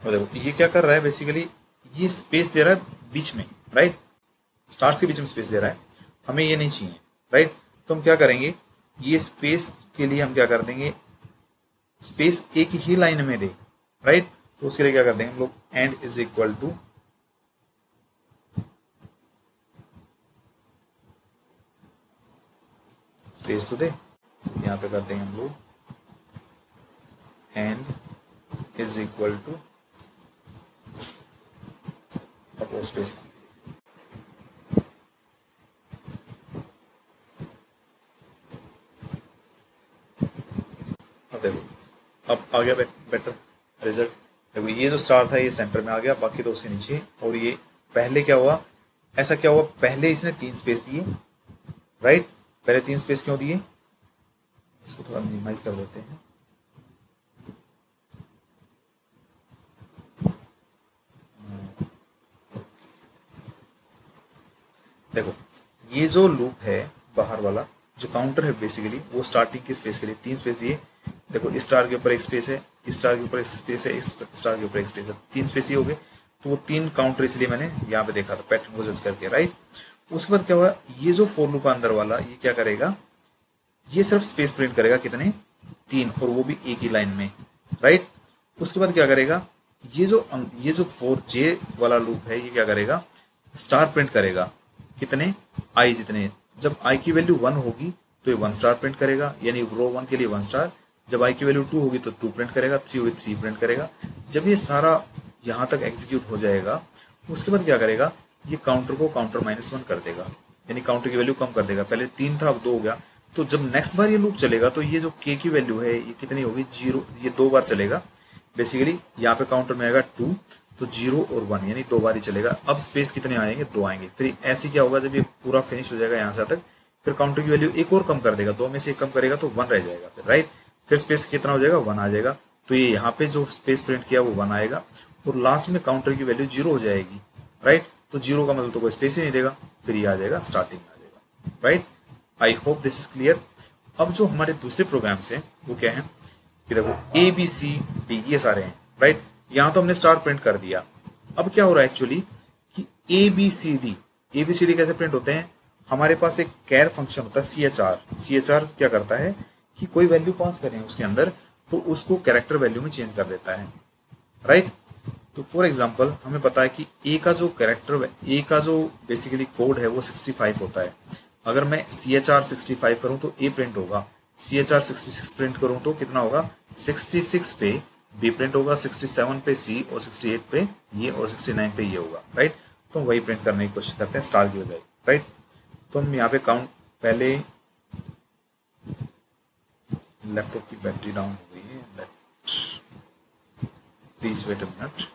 और देखो ये क्या कर रहा है, बेसिकली ये स्पेस दे रहा है बीच में, राइट। स्टार्स के बीच में स्पेस दे रहा है, हमें ये नहीं चाहिए, राइट। तो हम क्या करेंगे, ये स्पेस के लिए हम क्या कर देंगे, स्पेस एक ही लाइन में दे, राइट। तो उसके लिए क्या कर देंगे हम लोग, end is equal to space तो दे, यहां पे कर देंगे हम लोग end is equal to space. अब देखो अब आ गया बेटर रिजल्ट। देखो ये जो स्टार था ये सेंटर में आ गया, बाकी तो उसके नीचे। और ये पहले क्या हुआ, ऐसा क्या हुआ, पहले इसने 3 स्पेस दिए, राइट। पहले 3 स्पेस क्यों दिए, इसको थोड़ा मिनिमाइज कर देते हैं। देखो ये जो लूप है बाहर वाला जो काउंटर है, बेसिकली वो स्टार्टिंग की स्पेस के लिए 3 स्पेस दिए। देखो इस स्टार के ऊपर एक स्पेस है, इस स्टार के ऊपर एक स्पेस है, इस स्टार के ऊपर एक स्पेस है, 3 स्पेस ही हो गए। तो वो 3 काउंटर इसलिए मैंने यहाँ पे देखा था पैटर्न को जज करके, राइट। उसके बाद क्या हुआ, ये जो फोर लूप अंदर वाला ये क्या करेगा, ये सिर्फ स्पेस प्रिंट करेगा, कितने, 3, और वो भी एक ही लाइन में, राइट। उसके बाद क्या करेगा, ये जो 4J वाला लूप है ये क्या करेगा, स्टार प्रिंट करेगा, कितने, आई जितने। जब आई की वैल्यू 1 होगी तो ये 1 स्टार प्रिंट करेगा, यानी रो 1 के लिए 1 स्टार। जब आई की वैल्यू 2 होगी तो 2 प्रिंट करेगा, 3 होगी 3 प्रिंट करेगा। जब ये सारा यहां तक एग्जीक्यूट हो जाएगा उसके बाद क्या करेगा, ये काउंटर को काउंटर -1 कर देगा, यानी काउंटर की वैल्यू कम कर देगा। पहले 3 था अब 2 हो गया। तो जब नेक्स्ट बार ये लूप चलेगा तो ये जो के की वैल्यू है ये कितनी होगी, 0। ये 2 बार चलेगा बेसिकली, यहाँ पे काउंटर में आएगा 2, तो 0 और 1 यानी 2 बार ही चलेगा। अब स्पेस कितने आएंगे, 2 आएंगे। फिर ऐसे क्या होगा, जब ये पूरा फिनिश हो जाएगा यहाँ से तक, फिर काउंटर की वैल्यू एक और कम कर देगा, 2 में से 1 कम करेगा तो 1 रह जाएगा फिर, राइट। फिर स्पेस कितना हो जाएगा, 1 आ जाएगा। तो ये यहाँ पे जो स्पेस प्रिंट किया वो 1 आएगा, और लास्ट में काउंटर की वैल्यू 0 हो जाएगी। राइट। तो जीरो का मतलब तो कोई स्पेस ही नहीं देगा, फिर ये आ जाएगा स्टार्टिंग में आ जाएगा, right. I hope this is clear. अब जो हमारे दूसरे प्रोग्राम्स हैं वो क्या है कि देखो ए बी सी डी ये सारे हैं, राइट। यहां तो हमने स्टार प्रिंट कर दिया। अब क्या हो रहा है एक्चुअली कि ए बी सी डी कैसे प्रिंट होते हैं, हमारे पास एक कैर फंक्शन होता है सी एच आर क्या करता है कि कोई वैल्यू पास करें उसके अंदर तो उसको कैरेक्टर वैल्यू में चेंज कर देता है, राइट। तो फॉर एग्जांपल हमें पता है कि ए का जो बेसिकली कोड है वो 65 होता है। अगर मैं सी एच आर 65 करूं तो ए प्रिंट होगा, सी एच आर 66 प्रिंट करूं तो कितना होगा, 66 पे बी प्रिंट होगा, 67 पे सी और 68 पे ये और 69 पे ये होगा, राइट। तो वही प्रिंट करने की कोशिश करते हैं स्टार की बजाय, राइट। तो हम यहाँ पे काउंट, पहले लैपटॉप की बैटरी डाउन हो गई है, प्लीज वेट अ मिनट।